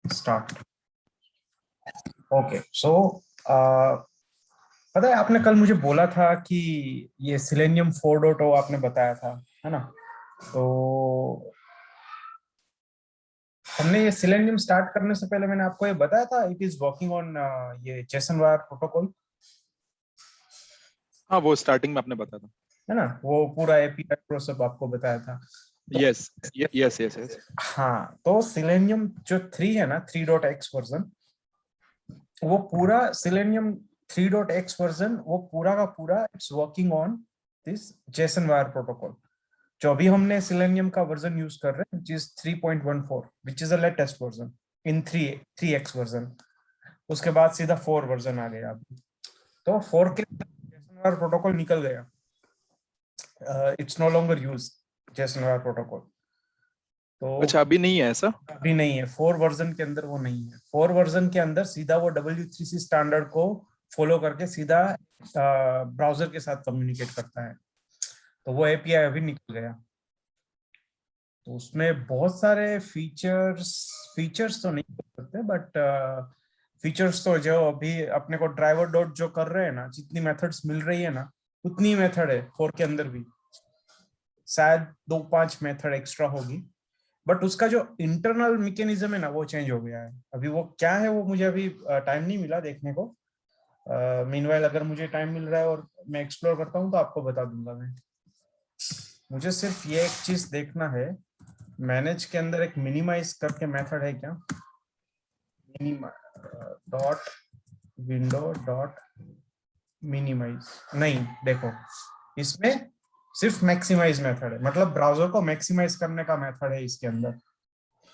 Start. Okay so पता है आपने कल मुझे बोला था कि ये सिलेनियम 4.0 आपने बताया था, है ना? तो हमने ये सिलेनियम स्टार्ट करने से पहले मैंने आपको ये बताया था इट इज वर्किंग ऑन ये जेसन वायर प्रोटोकॉल, हाँ, वो स्टार्टिंग में आपने बताया था, है ना? वो पूरा एपीआई प्रोसेस आपको बताया था। तो यस यस यस यस। हाँ, तो सिलेनियम जो 3 है ना, 3.x वर्जन, वो पूरा सिलेनियम 3.x वर्जन वो पूरा का पूरा it's working on this Jason wire protocol. जो अभी हमने सिलेनियम का वर्जन यूज कर रहे हैं which is 3.14 which is the latest version in 3x version. उसके बाद सीधा 4 वर्जन आ गया अभी। तो 4 के जेसन वायर प्रोटोकॉल निकल गया, it's no longer use JSON wire protocol. तो अच्छा, अभी नहीं है ऐसा? अभी नहीं है, 4 वर्जन के अंदर वो नहीं है। 4 वर्जन के अंदर सीधा वो W3C स्टैंडर्ड को फॉलो करके सीधा ब्राउजर के साथ कम्युनिकेट करता है। तो वो एपीआई अभी निकल गया। तो उसमें बहुत सारे फीचर्स तो नहीं कर सकते, बट फीचर्स तो जो अभी अपने को ड्राइवर डॉट जो कर रहे हैं ना, जितनी मेथड्स मिल रही है ना, उतनी मेथड है 4 के अंदर भी। शायद 2-5 मेथड एक्स्ट्रा होगी, बट उसका जो इंटरनल मैकेनिज्म है ना वो चेंज हो गया है। अभी वो क्या है वो मुझे अभी टाइम नहीं मिला देखने को। मीनवाइल अगर मुझे टाइम मिल रहा है और मैं एक्सप्लोर करता हूँ तो आपको बता दूंगा मैं। मुझे सिर्फ ये एक चीज देखना है, मैनेज के अंदर एक मिनिमाइज करके मेथड है क्या? डॉट विंडो डॉट मिनिमाइज नहीं, देखो इसमें सिर्फ मैक्सिमाइज मेथड है, मतलब ब्राउजर को मैक्सिमाइज करने का मेथड है इसके अंदर।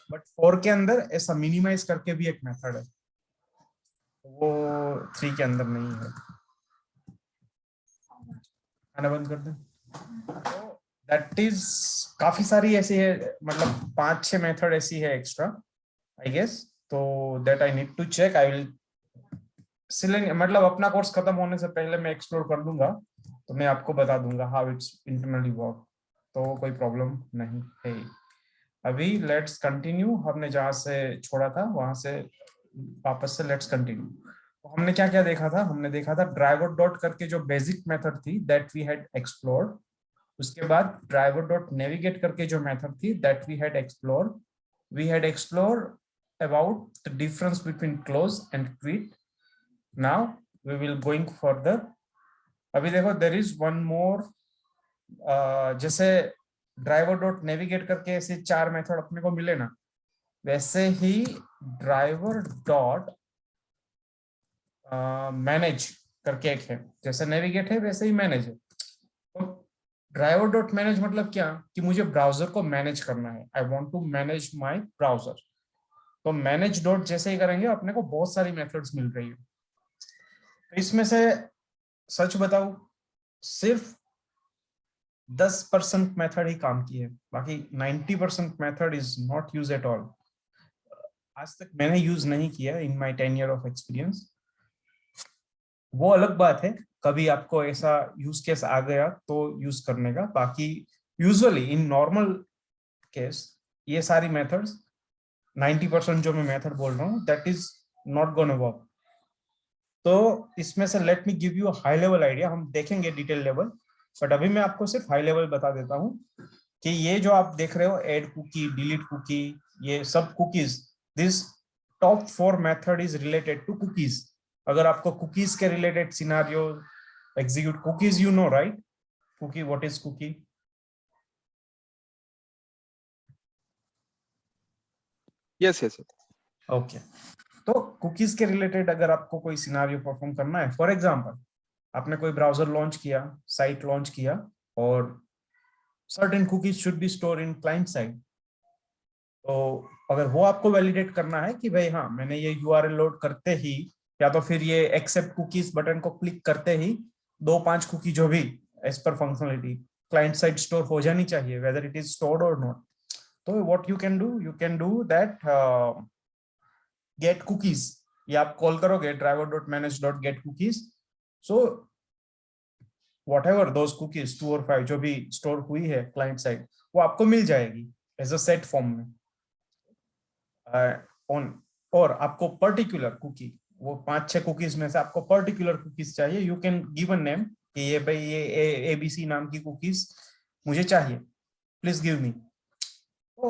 बट 4 के अंदर ऐसा मिनिमाइज करके भी एक मेथड है, वो 3 के अंदर नहीं है। खाना बंद कर दें। तो दैट इज काफी सारी ऐसी है, मतलब 5-6 मेथड ऐसी है एक्स्ट्रा आई गेस। तो that I need to check. I will मतलब अपना कोर्स खत्म होने से पहले मैं एक्सप्लोर कर लूंगा, तो मैं आपको बता दूंगा हाउ इट्स इंटरनली वर्क। तो कोई प्रॉब्लम नहीं है। अभी लेट्स कंटिन्यू, हमने जहां से छोड़ा था वहां से वापस से लेट्स कंटिन्यू। तो हमने क्या क्या देखा था? हमने देखा था ड्राइवर डॉट करके जो बेसिक मेथड थी दैट वी हैड एक्सप्लोर्ड। उसके बाद ड्राइवर डॉट नेविगेट करके जो मेथड थी that we had explore about the difference between close and quit. Now we will going further. अभी देखो देयर इज वन मोर, जैसे ड्राइवर डॉट नेविगेट करके ऐसे 4 मेथड अपने को मिले ना, वैसे ही ड्राइवर डॉट मैनेज करके एक है। जैसे नेविगेट है वैसे ही मैनेज है। तो ड्राइवर डॉट मैनेज मतलब क्या कि मुझे ब्राउजर को मैनेज करना है, I want to manage my browser. तो मैनेज डॉट जैसे ही करेंगे अपने को बहुत सारी मेथड्स मिल रही है। तो इसमें से सच बताऊं, सिर्फ 10% मेथड ही काम की है, बाकी 90% method is not use at all. आज तक मैंने यूज नहीं किया in my 10 year of experience. वो अलग बात है, कभी आपको ऐसा यूज केस आ गया तो यूज करने का। बाकी यूजुअली इन नॉर्मल केस ये सारी मेथड्स, 90% जो मैं मेथड बोल रहा हूँ that is not gonna work. तो इसमें से let me give you high level idea, हम देखेंगे डिटेल लेवल, बट अभी मैं आपको सिर्फ हाई लेवल बता देता हूँ कि ये जो आप देख रहे हो ऐड कुकी, डिलीट कुकी, ये सब cookies, this top 4 method is related to cookies. अगर आपको कुकीज के related scenario execute cookies, you know right cookie, what is cookie? Yes yes. Okay, तो कुकीज के रिलेटेड अगर आपको कोई सिनारियो परफॉर्म करना है, फॉर एग्जांपल आपने कोई ब्राउजर लॉन्च किया, साइट लॉन्च किया, और certain cookies should be store in client side. तो अगर वो आपको वैलिडेट करना है कि भाई हाँ मैंने ये यूआरएल लोड करते ही या तो फिर ये एक्सेप्ट कुकीज बटन को क्लिक करते ही 2-5 कुकी जो भी as per functionality client side store हो जानी चाहिए, वेदर इट इज स्टोर्ड और नॉट। तो what you can do that get cookies, या आप कॉल करोगे driver dot manage dot gate cookies. So whatever those cookies 2 और 5 जो भी स्टोर हुई है क्लाइंट साइड, वो आपको मिल जाएगी एज अ सेट फॉर्म में ऑन और आपको पर्टिकुलर कुकी, वो 5-6 कुकीज में से आपको पर्टिकुलर कुकीज चाहिए, you can give a name कि ये भाई ये ABC नाम की कुकीज मुझे चाहिए, प्लीज गिव मी। तो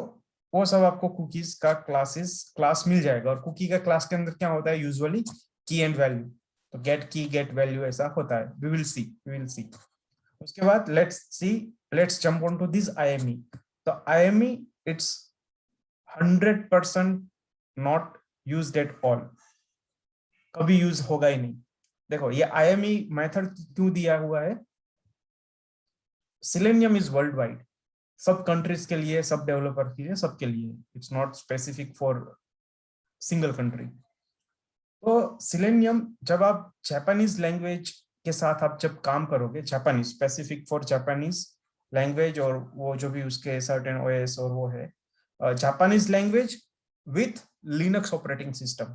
वो सब आपको कुकीज का क्लास मिल जाएगा। और कुकी का क्लास के अंदर क्या होता है यूजुअली, की एंड वैल्यू। तो गेट की गेट वैल्यू ऐसा होता है। We will see. उसके बाद let's jump on to this IME। तो IME it's 100% not used at all, कभी यूज होगा ही नहीं। देखो ये IME मेथड क्यों दिया हुआ है, सिलेनियम इज वर्ल्ड वाइड, सब कंट्रीज के लिए, सब डेवलपर के लिए, सबके लिए, it's not specific for single country. तो सिलेनियम जब आप जापानीज लैंग्वेज के साथ आप जब काम करोगे, Japanese specific for Japanese language, और वो जो भी उसके सर्टेन OS और वो है Japanese language with Linux operating system,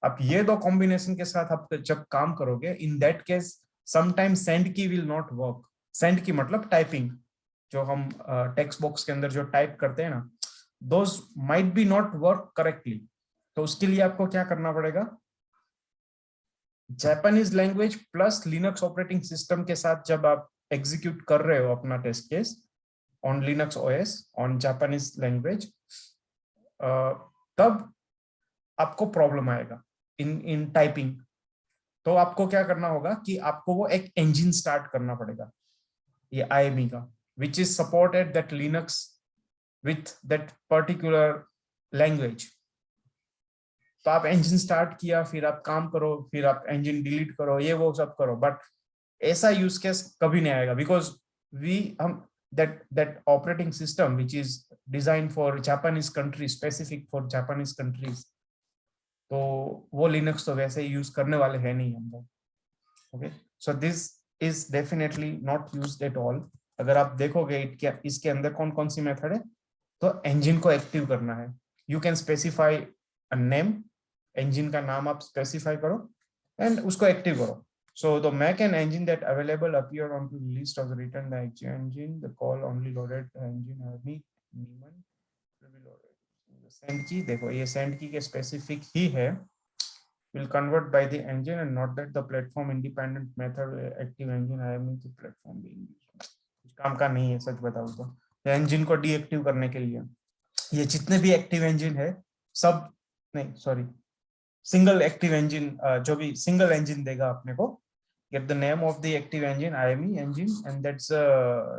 आप ये दो कॉम्बिनेशन के साथ आप जब काम करोगे, इन दैट केस समटाइम्स सेंड की विल नॉट वर्क। सेंड की मतलब टाइपिंग, जो हम टेक्स्ट बॉक्स के अंदर जो टाइप करते हैं ना, those might be not work correctly. तो उसके लिए आपको क्या करना पड़ेगा, Japanese language plus Linux operating system के साथ जब आप एग्जीक्यूट कर रहे हो अपना test case on Linux OS on Japanese language, तब आपको प्रॉब्लम आएगा इन टाइपिंग। तो आपको क्या करना होगा कि आपको वो एक इंजन स्टार्ट करना पड़ेगा, ये IME का, which is supported that Linux with that particular language. तो आप इंजन स्टार्ट किया, फिर आप काम करो, फिर आप इंजन डिलीट करो, ये वो सब करो, बट ऐसा यूज केस कभी नहीं आएगा, बिकॉज हम that operating system which is designed for Japanese country, specific for Japanese countries, तो वो लिनक्स तो वैसे ही यूज करने वाले हैं नहीं हम लोग। Okay, so this is definitely not used at all. अगर आप देखोगे इसके अंदर कौन कौन सी मेथड है, तो इंजन को एक्टिव करना है, you can specify a name, engine का नाम आप स्पेसिफाई करो एंड उसको एक्टिव करो। So the Mac and engine that available appear on the list of the return the engine, the call only loaded the engine army Neiman will be loaded। Send key देखो, ये send key के specific ही है, will convert by the engine and not that the platform independent method active engine I mean the platform being used। कुछ काम का नहीं है सच बताऊं तो, engine को deactive करने के लिए ये जितने भी एक्टिव इंजन है सब, नहीं सॉरी, सिंगल एक्टिव इंजन, जो भी सिंगल इंजन देगा अपने को, get the name of the active engine IME engine and that's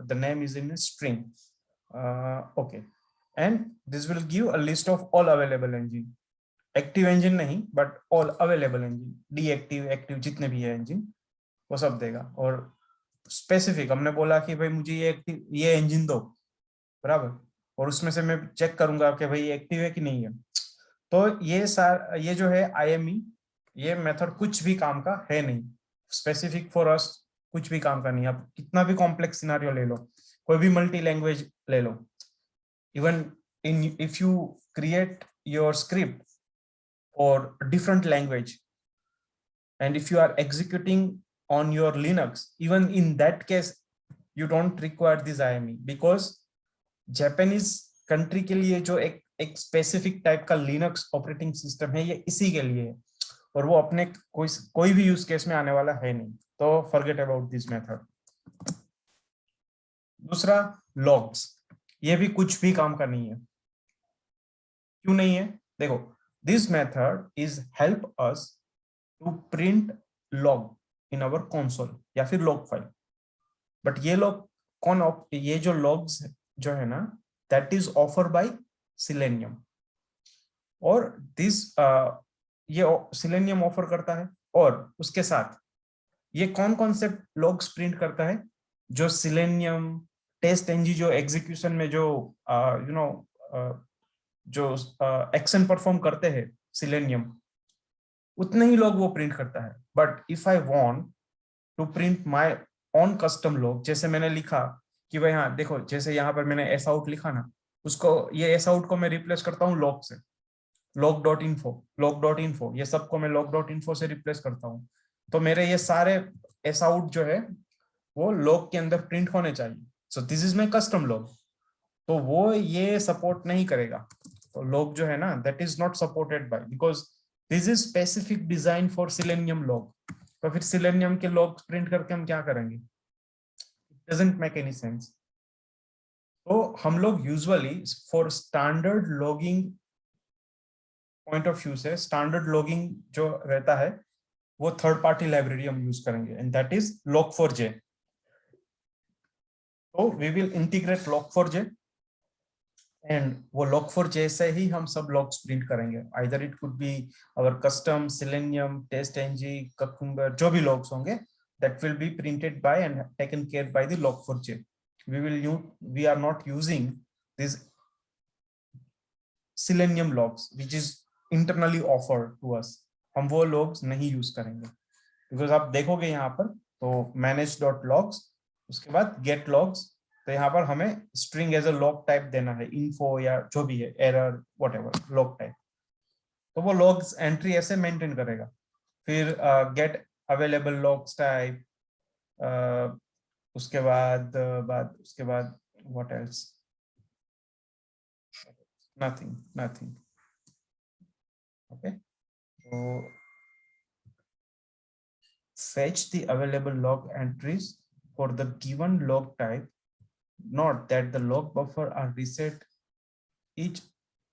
the name is in a string, okay, and this will give a list of all available engine, active engine नहीं but all available engine, deactive active जितने भी है engine वो सब देगा। और specific हमने बोला कि भाई मुझे ये इंजन दो, बराबर, और उसमें से मैं चेक करूंगा कि भाई एक्टिव है कि नहीं है। तो ये जो है IME, ये मेथड कुछ भी काम का है नहीं, स्पेसिफिक फॉर अस कुछ भी काम का नहीं। आप कितना भी कॉम्प्लेक्स सिनेरियो ले लो, कोई भी मल्टी लैंग्वेज ले लो, even if you create your script or different language and if you are executing on your Linux, even in that case you don't require this IME, because Japanese country के लिए जो एक specific type का Linux operating system है, ये इसी के लिए है और वो अपने कोई भी यूज केस में आने वाला है नहीं। तो forget about this method। दूसरा logs, ये भी कुछ भी काम का नहीं है। क्यों नहीं है, देखो, this method is help us to print log in our console या फिर log file, but ये log ये जो logs जो है ना, that is offered by Selenium, और this ये Selenium ऑफर करता है। और उसके साथ ये कौन से logs प्रिंट करता है, जो Selenium टेस्ट एनजी जो एग्जीक्यूशन में जो जो एक्शन परफॉर्म करते हैं Selenium, उतने ही लोग वो प्रिंट करता है। But if I want to print my own custom log, जैसे मैंने लिखा कि भाई हाँ देखो, जैसे यहाँ पर मैंने एस आउट लिखा ना, उसको ये एस आउट को मैं रिप्लेस करता हूँ लॉग से, log.info ये सबको मैं log.info से रिप्लेस करता हूँ। तो मेरे ये सारे एस आउट जो है वो लॉग के अंदर प्रिंट होने चाहिए। सो this is my custom log, तो वो ये सपोर्ट नहीं करेगा। तो log जो है ना, that is not supported by, because this is specific design for Selenium log. तो फिर Selenium के log print करके हम क्या करेंगे? It doesn't make any sense. तो हम लोग usually for standard logging point of view से standard logging जो रहता है वो थर्ड पार्टी लाइब्रेरी हम यूज करेंगे, and that is log4j. तो we will integrate log4j, and वो log4j से ही हम सब logs print करेंगे. Either it could be our custom Selenium, TestNG, Cucumber, जो भी logs होंगे, that will be printed by and taken care by the log4j. We are not using these Selenium logs which is internally offered to us. हम वो logs नहीं use करेंगे, because आप देखोगे यहाँ पर तो manage.logs, उसके बाद get logs, तो यहाँ पर हमें string as a log type देना है, info या जो भी है, error whatever log type. तो वो logs entry ऐसे maintain करेगा. फिर get available logs type, उसके बाद what else? Nothing. Okay, so fetch the available log entries for the given log type. Note that the log buffer are reset each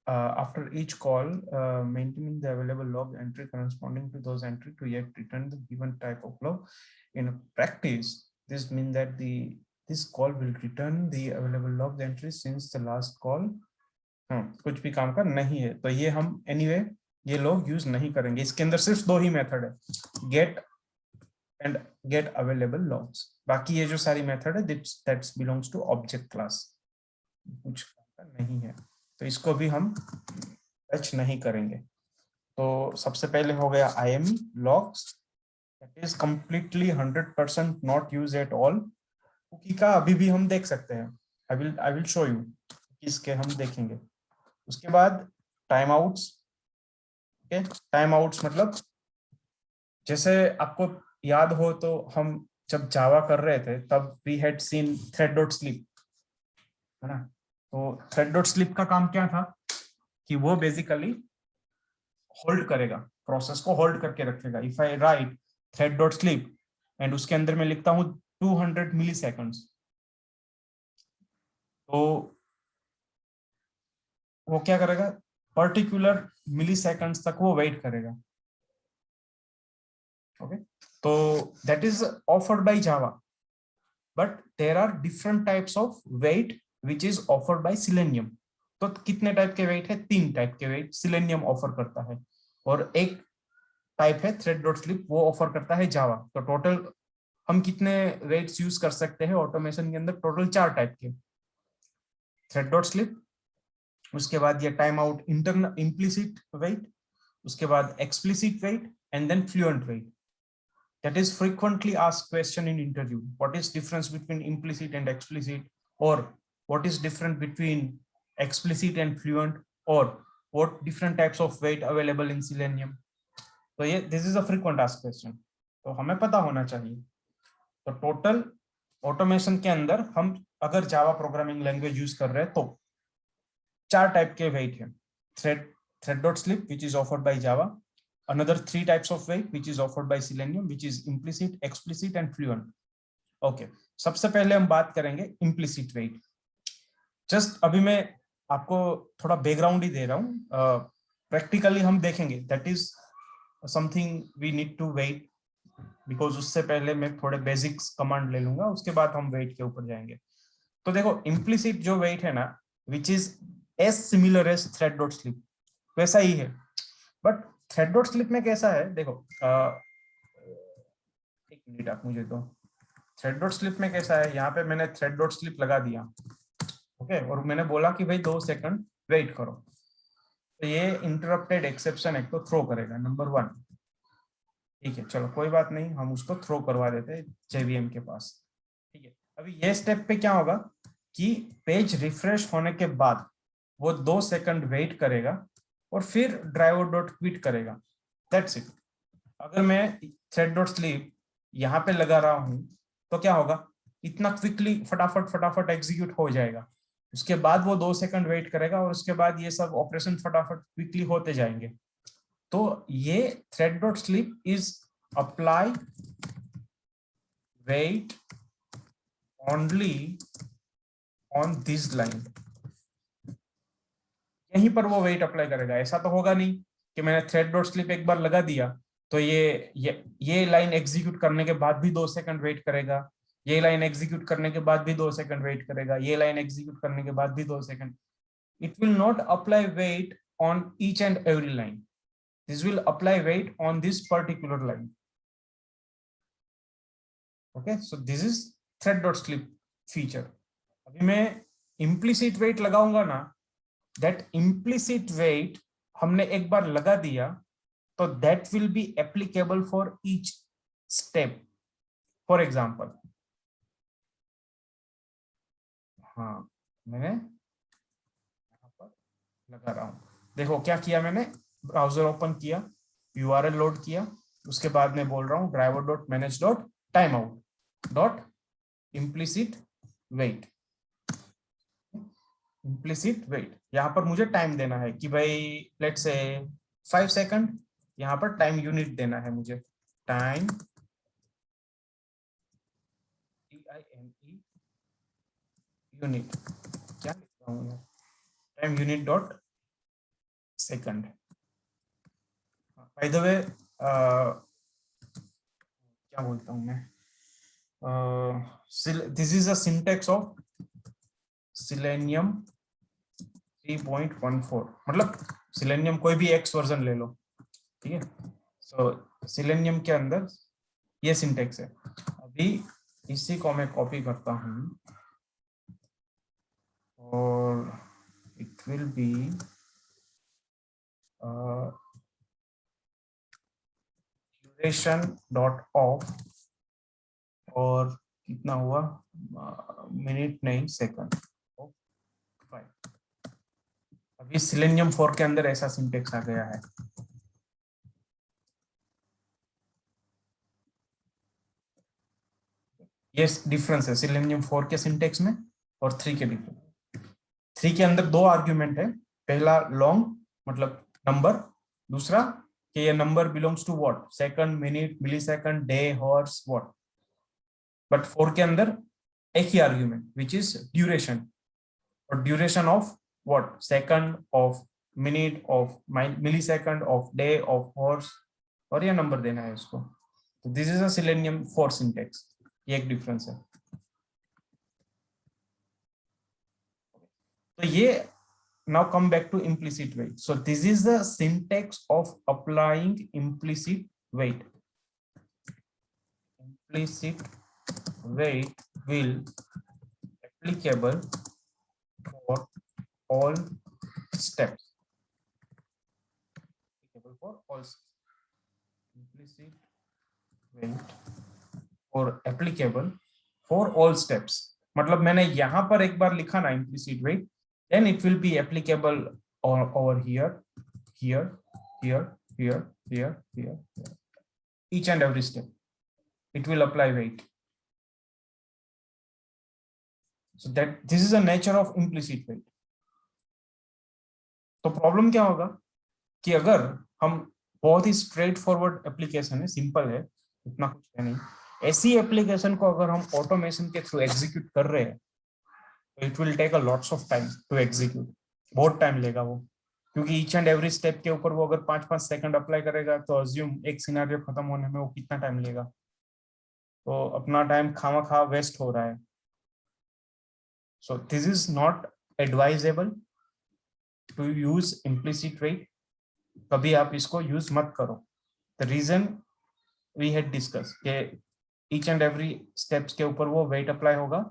after each call, maintaining the available log entry corresponding to those entry to yet return the given type of log. In practice, this means that this call will return the available log entries since the last call कुछ भी काम का नहीं है. तो ये हम anyway ये लोग यूज नहीं करेंगे. इसके अंदर सिर्फ दो ही मेथड है, get and get available logs. बाकी ये जो सारी मेथड है that's belongs to object class, कुछ नहीं है, तो इसको भी हम टच नहीं करेंगे. तो सबसे पहले हो गया IME logs, that is completely 100% not used at all. Cookie का अभी भी हम देख सकते हैं, I will show you इसके हम देखेंगे. उसके बाद टाइम आउट्स. टाइम आउट्स मतलब जैसे आपको याद हो तो हम जब जावा कर रहे थे तब वी हैड सीन thread.sleep, है ना. तो thread.sleep का काम क्या था कि वो बेसिकली होल्ड करेगा, प्रोसेस को होल्ड करके रखेगा. If I right thread.sleep and उसके अंदर मैं लिखता हूं 200 मिलीसेकंड्स, तो वो क्या करेगा, पर्टिकुलर मिलीसेकंड्स तक वो वेट करेगा. ओके, तो that is offered by Java, but there are different types of wait which is offered by Selenium. तो कितने टाइप के वेट है? 3 टाइप के वेट सिलेनियम ऑफर करता है, और एक टाइप है thread.sleep, वो ऑफर करता है जावा. तो टोटल हम कितने वेट्स यूज कर सकते हैं ऑटोमेशन के अंदर? टोटल 4 टाइप के, thread.sleep, उसके बाद ये time out internal implicit wait, उसके बाद explicit wait, and then fluent wait. That is frequently asked question in interview. What is difference between implicit and explicit, or what is different between explicit and fluent, or what different types of weight available in Selenium? तो ये this is a frequent asked question, तो हमें पता होना चाहिए. तो total automation के अंदर हम अगर जावा प्रोग्रामिंग लैंग्वेज यूज कर रहे हैं तो 4 टाइप के वेट है. thread.sleep which is offered by Java. Another 3 types of weight which is offered by Selenium, which is implicit, explicit and fluent. Okay, सबसे पहले हम बात करेंगे implicit weight. Just अभी मैं आपको थोड़ा बैकग्राउंड ही दे रहा हूँ, प्रैक्टिकली हम देखेंगे. That is something we need to wait, because उससे पहले मैं थोड़े बेसिक्स कमांड ले लूंगा, उसके बाद हम वेट के ऊपर जाएंगे. तो देखो implicit जो वेट है ना, which is as similar as thread.sleep, वैसा ही है. बट thread.sleep में कैसा है देखो, एक मिनट आप मुझे दो. thread.sleep में कैसा है, यहाँ पे मैंने thread.sleep लगा दिया, ओके, और मैंने बोला कि भाई 2 सेकंड वेट करो, तो ये इंटरप्टेड एक्सेप्शन एक तो थ्रो करेगा, नंबर 1. ठीक है, चलो कोई बात नहीं, हम उसको थ्रो करवा देते हैं JVM के पास. ठीक है, अभी ये स्टेप पे क्या होगा कि पेज रिफ्रेश होने के बाद वो 2 सेकंड वेट करेगा और फिर driver.quit करेगा. That's it. अगर मैं thread.sleep यहाँ पे लगा रहा हूँ तो क्या होगा, इतना क्विकली फटाफट एग्जीक्यूट हो जाएगा. उसके बाद वो 2 सेकंड वेट करेगा और उसके बाद ये सब ऑपरेशन फटाफट क्विकली होते जाएंगे। तो ये thread dot sleep is apply wait only on this line. यहीं पर वो वेट अप्लाई करेगा। ऐसा तो होगा नहीं कि मैंने थ्रेड डॉट स्लीप एक बार लगा दिया तो ये लाइन एग्जीक्यूट करने के बाद भी 2 सेकंड वेट करेगा, ये लाइन एग्जीक्यूट करने के बाद भी 2 सेकंड वेट करेगा, ये लाइन एग्जीक्यूट करने के बाद भी 2 second. It will not apply wait on each and every line, this will apply wait on this particular line. Okay, so this is thread dot sleep feature. अभी मैं implicit wait लगाऊंगा ना, that implicit wait हमने एक बार लगा दिया तो that will be applicable for each step. For example, हाँ मैंने यहाँ पर लगा रहा हूं, देखो क्या किया मैंने, ब्राउजर ओपन किया, यूआरएल लोड किया, उसके बाद मैं बोल रहा हूँ driver dot manage dot time out dot implicit wait. Implicit wait, यहाँ पर मुझे टाइम देना है कि भाई लेट्स से 5 सेकंड, यहाँ पर टाइम यूनिट देना है मुझे, टाइम यूनिट, क्या लिख रहा हूँ, time unit dot second. By the way क्या बोलता हूँ मैं, this is a syntax of Selenium 3.14, मतलब Selenium कोई भी X वर्जन ले लो, ठीक है। सो Selenium के अंदर ये सिंटेक्स है। अभी इसी को मैं कॉपी करता हूँ और it will B duration dot of, और कितना हुआ, मिनट नहीं सेकंड। अभी Selenium 4 के अंदर ऐसा सिंटेक्स आ गया है। ये डिफरेंस है Selenium 4 के सिंटेक्स में और 3 के डिफरेंस। 3 के अंदर 2 आर्ग्यूमेंट है, पहला लॉन्ग मतलब नंबर, दूसरा कि ये number belongs to what, second, minute, millisecond, day, hours, what. But 4 के अंदर एक ही आर्ग्यूमेंट विच इज ड्यूरेशन, और duration of what, second, of minute, of millisecond, of day, of hours, और ये नंबर देना है इसको। तो this is a Selenium 4 syntax, ये एक डिफरेंस है। तो ये now come back to implicit weight. So this is the syntax of applying implicit weight. Implicit weight will applicable for all steps. Applicable for all steps. Implicit weight or applicable for all steps. मतलब मैंने यहाँ पर एक बार लिखा ना implicit weight, then it will be applicable over here, here, here, here, here, here, here. Each and every step, it will apply weight. So that this is the nature of implicit weight. तो problem क्या होगा कि अगर हम बहुत ही straight forward application है, simple है, इतना कुछ है नहीं, ऐसी एप्लीकेशन को अगर हम ऑटोमेशन के थ्रू एग्जीक्यूट कर रहे हैं तो it will take a lots of time to execute, बहुत टाइम लेगा वो, क्योंकि ईच एंड एवरी स्टेप के ऊपर वो अगर 5-5 सेकंड अप्लाई करेगा तो अज्यूम एक सिनेरियो खत्म होने में वो कितना टाइम लेगा, तो अपना टाइम खामा वेस्ट हो रहा है। So this is not advisable to use implicit wait, कभी आप इसको यूज मत करो। The reason we had discuss के ईच एंड एवरी स्टेप्स के ऊपर वो वेट अप्लाई होगा,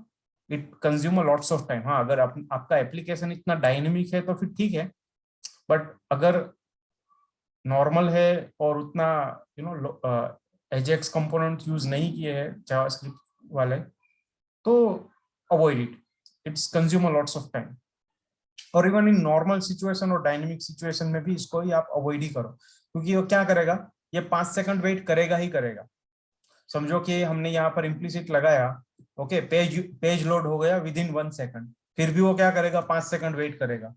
it consume lots of time. हाँ, अगर आपका एप्लीकेशन इतना डायनेमिक है तो फिर ठीक है, बट अगर नॉर्मल है और उतना एजेक्स कंपोनेंट यूज नहीं किए हैं जावास्क्रिप्ट वाले, तो avoid it, it's consume lots of time. और इवन इन नॉर्मल सिचुएशन और डायनेमिक सिचुएशन में भी इसको ही आप अवॉइड ही करो, क्योंकि वो क्या करेगा, ये 5 सेकंड वेट करेगा ही करेगा। समझो कि हमने यहाँ पर इम्प्लिसिट लगाया, ओके, पेज लोड हो गया विद इन 1 सेकंड, फिर भी वो क्या करेगा, 5 सेकंड वेट करेगा।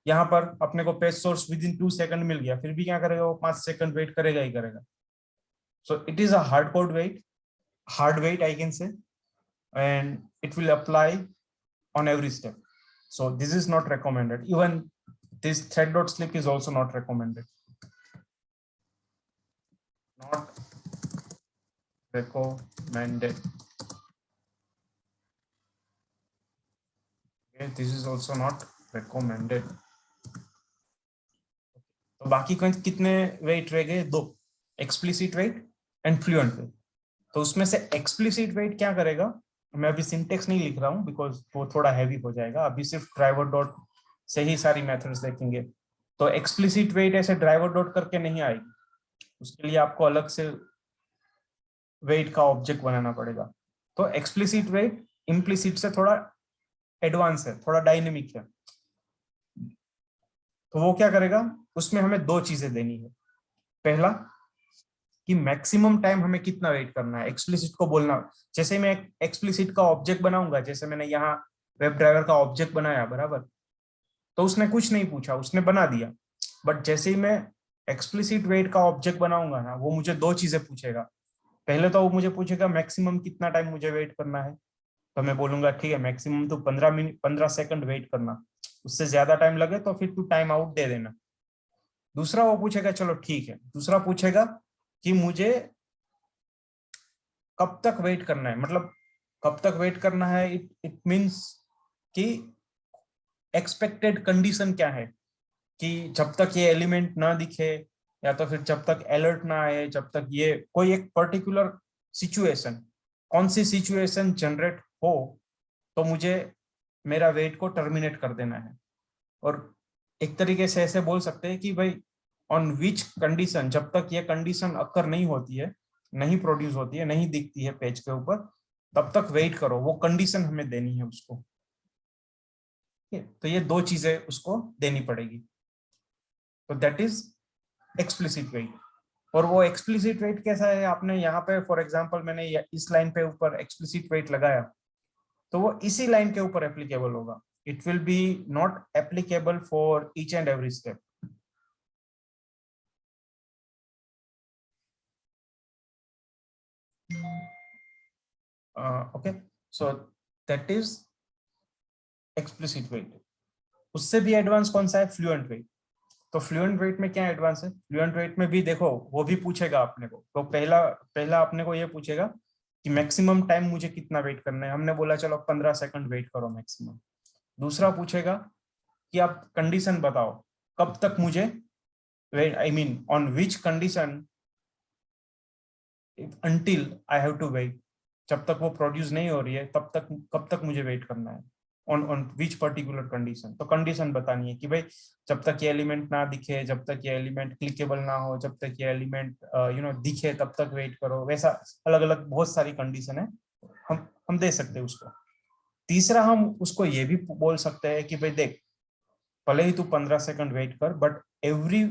यहाँ पर अपने को page source within 2 second मिल गया, फिर भी क्या करेगा, वो 5 सेकंड वेट करेगा ही करेगा। So it is a hard wait I can say, and it will apply on every step. So this is not recommended. Even this thread dot slip is also not recommended. Not recommended. Okay, this is also not recommended. तो बाकी कितने wait रह गए, 2, explicit wait and fluent wait. तो उसमें से explicit wait क्या करेगा, मैं अभी सिंटेक्स नहीं लिख रहा हूं बिकॉज वो थोड़ा हैवी हो जाएगा, अभी सिर्फ ड्राइवर डॉट से ही सारी मेथड्स देखेंगे। तो एक्सप्लिसिट वेट ऐसे ड्राइवर डॉट करके नहीं आएगी, उसके लिए आपको अलग से वेट का ऑब्जेक्ट बनाना पड़ेगा। तो एक्सप्लिसिट वेट इम्प्लिसिट से थोड़ा एडवांस है, थोड़ा डायनेमिक है। तो वो क्या करेगा, उसमें हमें 2 चीजें देनी है। पहला कि मैक्सिमम टाइम हमें कितना वेट करना है, एक्सप्लिसिट को बोलना। जैसे मैं एक्सप्लिसिट का ऑब्जेक्ट बनाऊंगा, जैसे मैंने यहाँ वेब ड्राइवर का ऑब्जेक्ट बनाया बराबर, तो उसने कुछ नहीं पूछा, उसने बना दिया। बट जैसे ही मैं एक्सप्लिसिट वेट का ऑब्जेक्ट बनाऊंगा ना, वो मुझे 2 चीजें पूछेगा। पहले तो वो मुझे पूछेगा मैक्सिमम कितना टाइम मुझे वेट करना है, तो मैं बोलूंगा ठीक है मैक्सिमम तो 15 सेकंड वेट करना, उससे ज्यादा टाइम लगे तो फिर तू टाइम आउट दे देना। दूसरा वो पूछेगा, चलो ठीक है, दूसरा पूछेगा कि मुझे कब तक वेट करना है, मतलब कब तक वेट करना है, इट मींस कि एक्सपेक्टेड कंडीशन क्या है, कि जब तक ये एलिमेंट ना दिखे, या तो फिर जब तक अलर्ट ना आए, जब तक ये कोई एक पर्टिकुलर सिचुएशन, कौन सी सिचुएशन जनरेट हो तो मुझे मेरा वेट को टर्मिनेट कर देना है। और एक तरीके से ऐसे बोल सकते हैं कि भाई ऑन विच कंडीशन, जब तक ये कंडीशन अक्कर नहीं होती है, नहीं प्रोड्यूस होती है, नहीं दिखती है पेज के ऊपर, तब तक वेट करो, वो कंडीशन हमें देनी है उसको। तो ये 2 चीजें उसको देनी पड़ेगी। तो दैट इज एक्सप्लिसिट वेट। और वो एक्सप्लिसिट वेट कैसा है, आपने यहाँ पे फॉर एग्जांपल मैंने इस लाइन पे ऊपर एक्सप्लिसिट वेट लगाया, तो वो इसी लाइन के ऊपर एप्लीकेबल होगा। It will be not applicable for each and every step. Okay, so that is explicit wait. उससे भी एडवांस कौन सा है, फ्लुएंट वेट। तो फ्लुएंट वेट में क्या एडवांस है, फ्लुएंट वेट में भी देखो वो भी पूछेगा अपने को। तो पहला अपने को ये पूछेगा कि मैक्सिमम टाइम मुझे कितना वेट करना है, हमने बोला चलो 15 सेकंड वेट करो मैक्सिमम। दूसरा पूछेगा कि आप कंडीशन बताओ, कब तक मुझे wait, I mean on which condition until I have to wait, जब तक वो प्रोड्यूस नहीं हो रही है तब तक, कब तक मुझे वेट करना है, ऑन विच पर्टिकुलर कंडीशन। तो कंडीशन बतानी है कि भाई जब तक ये एलिमेंट ना दिखे, जब तक ये एलिमेंट क्लिकेबल ना हो, जब तक ये एलिमेंट दिखे तब तक वेट करो। वैसा अलग अलग बहुत सारी कंडीशन है, हम दे सकते हैं उसको। तीसरा हम उसको ये भी बोल सकते हैं कि भाई देख, भले ही तू 15 सेकंड वेट कर, बट एवरी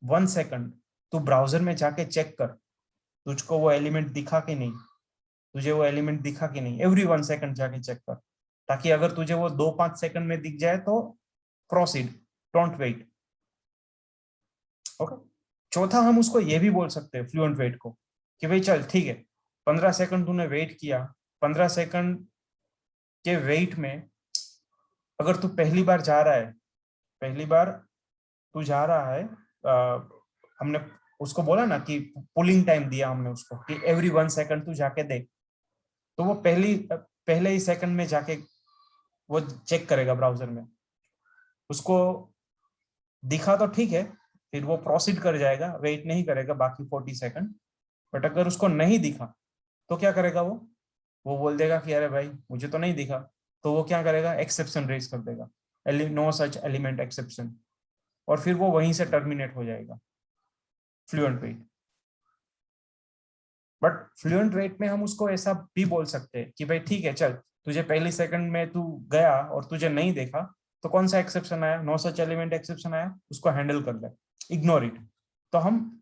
1 सेकंड तू ब्राउजर में जाके चेक कर तुझको वो एलिमेंट दिखा कि नहीं, तुझे वो एलिमेंट दिखा कि नहीं, एवरी 1 सेकंड जाके चेक कर, ताकि अगर तुझे वो 2-5 सेकंड में दिख जाए तो प्रोसीड, डोंट वेट। ओके। चौथा हम उसको ये भी बोल सकते हैं फ्लुएंट वेट को कि भाई चल ठीक है, 15 सेकंड तूने वेट किया, 15 सेकंड के वेट में अगर तू पहली बार जा रहा है, पहली बार तू जा रहा है, हमने उसको बोला ना कि पुलिंग टाइम दिया हमने उसको कि एवरी 1 सेकंड तू जाके देख, तो वो पहले ही सेकंड में जाके वो चेक करेगा ब्राउजर में, उसको दिखा तो ठीक है, फिर वो प्रोसीड कर जाएगा, वेट नहीं करेगा बाकी 40 सेकंड। बट अगर उसको नहीं दिखा तो क्या करेगा, वो बोल देगा कि अरे भाई मुझे तो नहीं दिखा, तो वो क्या करेगा, एक्सेप्शन रेज कर देगा, नो सच एलिमेंट एक्सेप्शन, और फिर वो वहीं से टर्मिनेट हो जाएगा fluent wait. But fluent wait में हम उसको ऐसा भी बोल सकते हैं कि भाई ठीक है चल, तुझे पहली सेकंड में तू गया और तुझे नहीं देखा, तो कौन सा एक्सेप्शन आया, नो सच एलिमेंट एक्सेप्शन आया, उसको हैंडल कर ले, इग्नोर इट। तो हम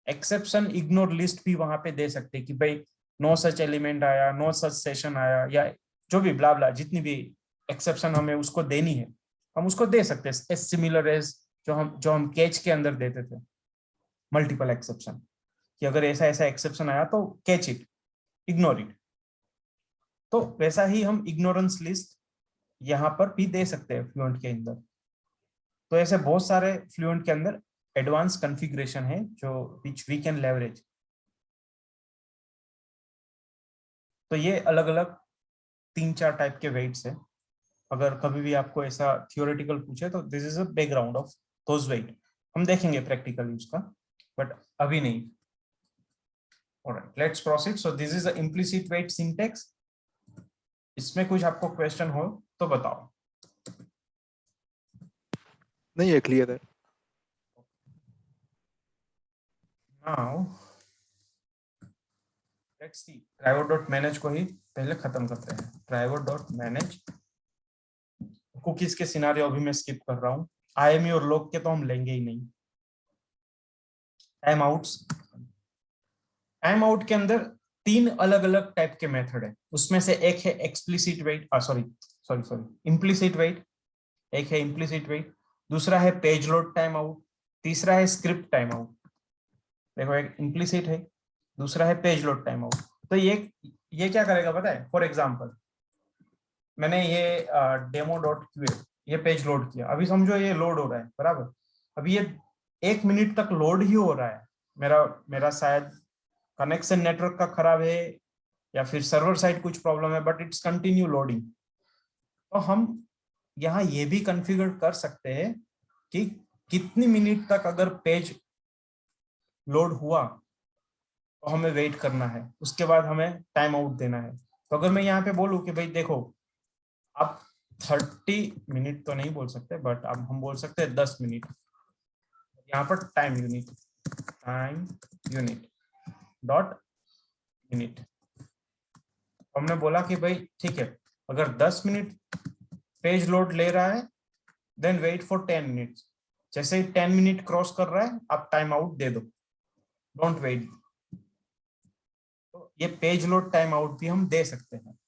एक्सेप्शन इग्नोर लिस्ट भी वहां पे दे सकते हैं कि भाई नो सच एलिमेंट आया, नो सच सेशन आया, या जो भी ब्ला ब्ला जितनी भी एक्सेप्शन हमें उसको देनी है, हम उसको दे सकते हैं एज सिमिलर एज जो हम कैच के अंदर देते थे मल्टीपल एक्सेप्शन, कि अगर ऐसा ऐसा एक्सेप्शन आया तो कैच इट, इग्नोर इट। तो वैसा ही हम इग्नोरेंस लिस्ट यहाँ पर भी दे सकते हैं फ्लुएंट के अंदर। तो ऐसे बहुत सारे फ्लुएंट के अंदर एडवांस कॉन्फ़िगरेशन है जो विच वी कैन लेवरेज। तो ये अलग अलग 3-4 टाइप के वेट्स है। अगर कभी भी आपको ऐसा थियोरेटिकल पूछे तो this is a background of those wait, हम देखेंगे प्रैक्टिकली उसका, बट अभी नहीं। Alright, let's proceed. So this is a implicit wait syntax. इसमें कुछ आपको क्वेश्चन हो तो बताओ। नहीं है, क्लियर है। नाउ लेट्स सी, driver.manage को ही पहले खत्म करते हैं। driver.manage कुकीज के सिनारियो अभी मैं स्किप कर रहा हूँ, IME और log के तो हम लेंगे ही नहीं। टाइम आउट्स, टाइम आउट के अंदर 3 अलग अलग टाइप के मेथड है। उसमें से एक है एक्सप्लिसिट वेट, इम्प्लिसिट वेट, एक है इम्प्लिसिट वेट, दूसरा है पेज लोड टाइम आउट, तीसरा है स्क्रिप्ट टाइम आउट। देखो, एक इम्प्लिसिट है, दूसरा है पेज लोड टाइम आउट। तो ये क्या करेगा पता है? फॉर एग्जांपल मैंने ये demo.ql ये पेज लोड किया, अभी समझो ये लोड हो रहा है बराबर, अभी ये 1 मिनट तक लोड ही हो रहा है। मेरा शायद कनेक्शन नेटवर्क का खराब है या फिर सर्वर साइड कुछ प्रॉब्लम है, बट इट्स कंटिन्यू लोडिंग। तो हम यहाँ ये भी कॉन्फ़िगर कर सकते हैं कि कितनी मिनट तक अगर पेज लोड हुआ तो हमें वेट करना है, उसके बाद हमें टाइम आउट देना है। तो अगर मैं यहाँ पे बोलूँ कि भाई देखो, आप 30 मिनट तो नहीं बोल सकते, बट अब हम बोल सकते हैं 10 मिनट, यहाँ पर टाइम यूनिट डॉट मिनट। हमने बोला कि भाई ठीक है, अगर 10 मिनट पेज लोड ले रहा है देन वेट फॉर 10 मिनट्स। जैसे ही 10 मिनट क्रॉस कर रहा है आप टाइम आउट दे दो, डोंट वेट। तो ये पेज लोड टाइम आउट भी हम दे सकते हैं।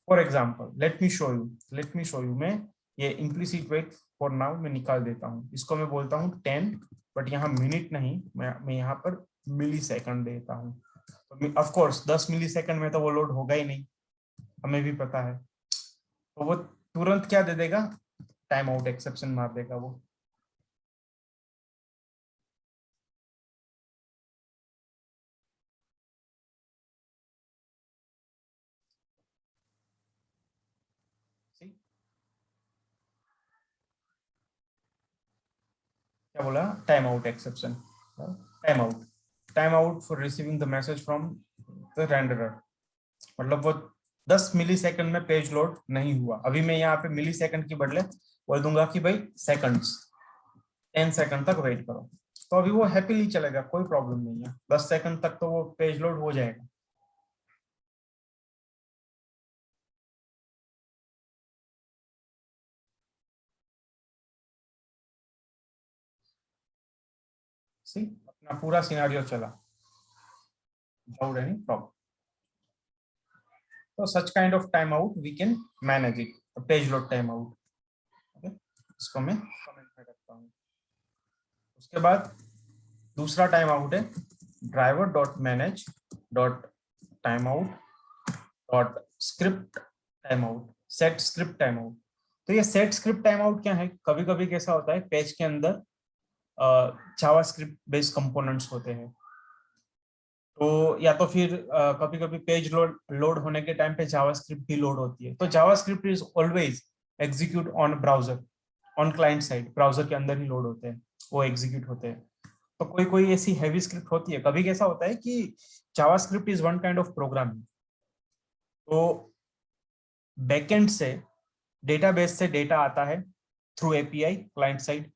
For example let me show you मैं ये इम्प्लिसिट वेट फॉर नाउ मैं निकाल देता हूँ। इसको मैं बोलता हूँ 10, बट यहाँ मिनट नहीं, मैं यहाँ पर मिली सेकंड देता हूँ। तो ऑफ कोर्स 10 मिली सेकंड में तो वो लोड होगा ही नहीं, हमें भी पता है। तो वो तुरंत क्या दे देगा? टाइम आउट एक्सेप्शन मार देगा वो। क्या बोला? Time out exception, time out for receiving the message from the renderer. मतलब वो 10 मिली सेकंड में पेज लोड नहीं हुआ। अभी मैं यहाँ पे मिली सेकंड की बदले बोल दूंगा कि भाई सेकंड्स, 10 सेकंड तक वेट करो, तो अभी वो हैप्पीली चलेगा, कोई प्रॉब्लम नहीं है। 10 सेकंड तक तो वो पेज लोड हो जाएगा। सी, अपना पूरा सिनेरियो चला विदाउट एनी प्रॉब्लम। तो such kind of time out we can manage it, page load time out. Okay, इसको मैं कमेंट में रखता हूँ। उसके बाद दूसरा टाइम आउट है driver dot manage dot time out dot script time out, set script time out. तो ये सेट स्क्रिप्ट टाइम आउट क्या है? कभी कभी कैसा होता है, पेज के अंदर जावास्क्रिप्ट बेस्ड कंपोनेंट्स होते हैं, तो या तो फिर कभी कभी पेज लोड होने के टाइम पे जावास्क्रिप्ट भी लोड होती है। तो JavaScript is always execute on browser, on client side, browser के अंदर ही लोड होते हैं, वो एग्जीक्यूट होते हैं। तो कोई कोई ऐसी हैवी स्क्रिप्ट होती है। कभी कैसा होता है कि JavaScript is one kind of programming, तो बैकएंड से डेटाबेस से डेटा आता है थ्रू एपीआई क्लाइंट साइड।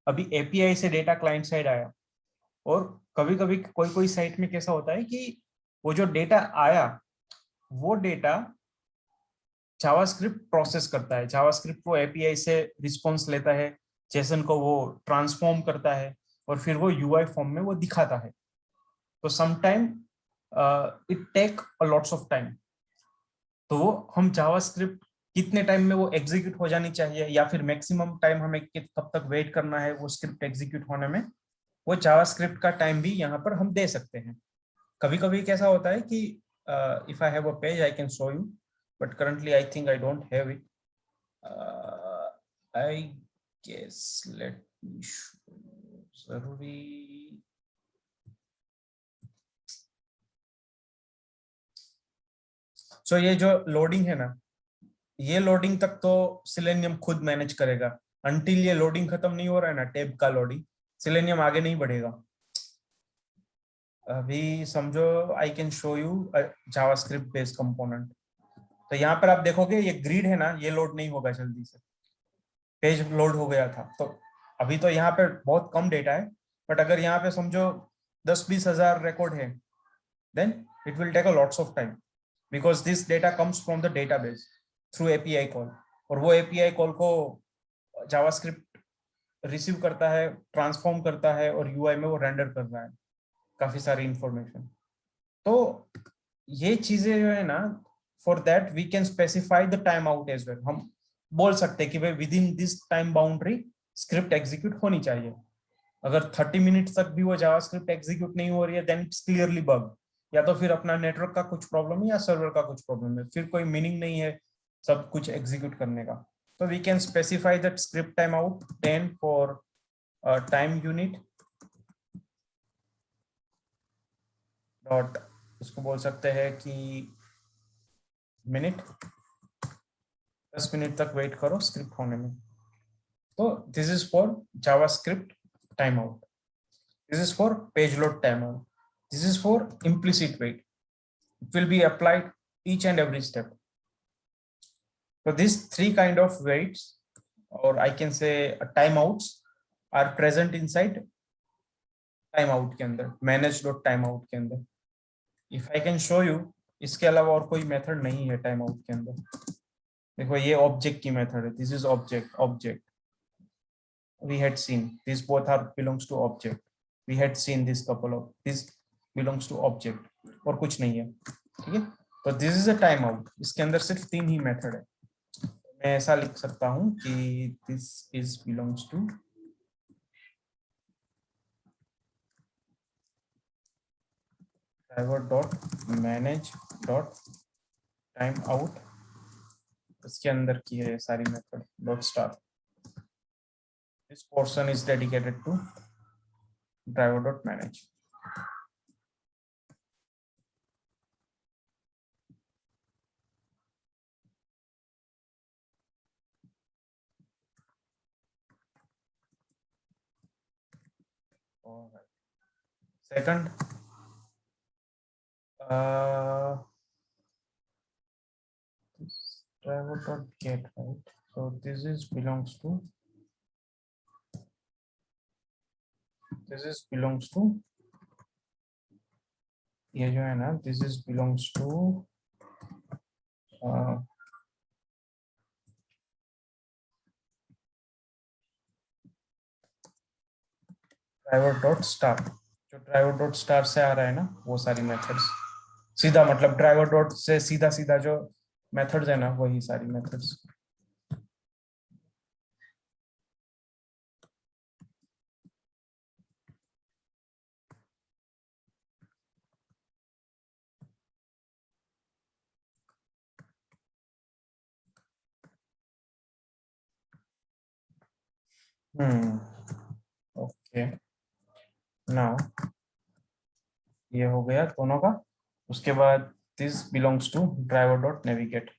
अभी एपीआई से डेटा क्लाइंट साइड आया, और कभी कभी कोई कोई साइट में कैसा होता है कि वो जो डेटा आया वो डेटा जावास्क्रिप्ट प्रोसेस करता है, जावास्क्रिप्ट वो एपीआई से रिस्पॉन्स लेता है, जेसन को वो ट्रांसफॉर्म करता है और फिर वो यूआई फॉर्म में वो दिखाता है। तो sometime it take a lots of time. तो वो हम जावास्क्रिप्ट कितने टाइम में वो एग्जीक्यूट हो जानी चाहिए या फिर मैक्सिमम टाइम हमें कब तक वेट करना है वो स्क्रिप्ट एग्जीक्यूट होने में, वो जावास्क्रिप्ट का टाइम भी यहाँ पर हम दे सकते हैं। कभी कभी कैसा होता है कि if I have a page I can show you, but currently I think I don't have it. I guess let me जरूरी। सो ये जो लोडिंग है ना, ये लोडिंग तक तो सिलेनियम खुद मैनेज करेगा। अंटिल ये लोडिंग खत्म नहीं हो रहा है ना, टैब का लोडिंग, सिलेनियम आगे नहीं बढ़ेगा। अभी समझो आई can show you JavaScript based component. तो यहाँ पर आप देखोगे ये ग्रिड है ना, ये लोड नहीं होगा जल्दी से। पेज लोड हो गया था तो अभी तो यहाँ पे बहुत कम डेटा है, बट अगर यहाँ पे समझो 10-20 हजार रिकॉर्ड है, then it will take a lots of time because this data comes from the database through API call. और वो एपीआई कॉल को जावास्क्रिप्ट रिसीव करता है, ट्रांसफॉर्म करता है और यूआई में वो रेंडर कर रहा है काफी सारी इंफॉर्मेशन। तो ये चीजें जो है ना, for that we can specify the time out as well. हम बोल सकते हैं कि भाई with in this time boundary script execute होनी चाहिए। अगर 30 मिनट तक भी वो जावास्क्रिप्ट एग्जीक्यूट नहीं हो रही है, देन इट्स क्लियरली बग। या तो फिर अपना नेटवर्क का कुछ प्रॉब्लम है या सर्वर का कुछ प्रॉब्लम है, फिर कोई मीनिंग नहीं है सब कुछ एग्जीक्यूट करने का। तो we can specify that script time out 10 for time unit dot, उसको बोल सकते हैं कि मिनट, 10 मिनट तक वेट करो स्क्रिप्ट होने में। तो this is for JavaScript time out, this is for page load time out, this is for implicit wait. It will be applied each and every step. So these three kind of waits, or I can say timeouts, are present inside timeout के अंदर, manage.timeout के अंदर। If I can show you, इसके अलावा और कोई method नहीं है timeout के अंदर। देखो ये ऑब्जेक्ट की मेथड है, this is object we had seen, these both are belongs to object, we had seen this couple of this belongs to object, और कुछ नहीं है, ठीक है। तो this is a time out, इसके अंदर सिर्फ 3 ही मेथड है। मैं ऐसा लिख सकता हूं कि this is belongs to driver dot manage dot time out, इसके अंदर की है सारी method dot star. This portion is dedicated to driver dot manage. Second, driver dot get, right? So this is belongs to ये जो है ना, this is belongs to driver dot star. जो ड्राइवर डॉट स्टार से आ रहा है ना, वो सारी मेथड्स सीधा, मतलब ड्राइवर डॉट से सीधा सीधा जो मेथड्स है ना, वही सारी मेथड्स। ओके, नाउ ये हो गया दोनों का। उसके बाद this belongs to driver dot navigate.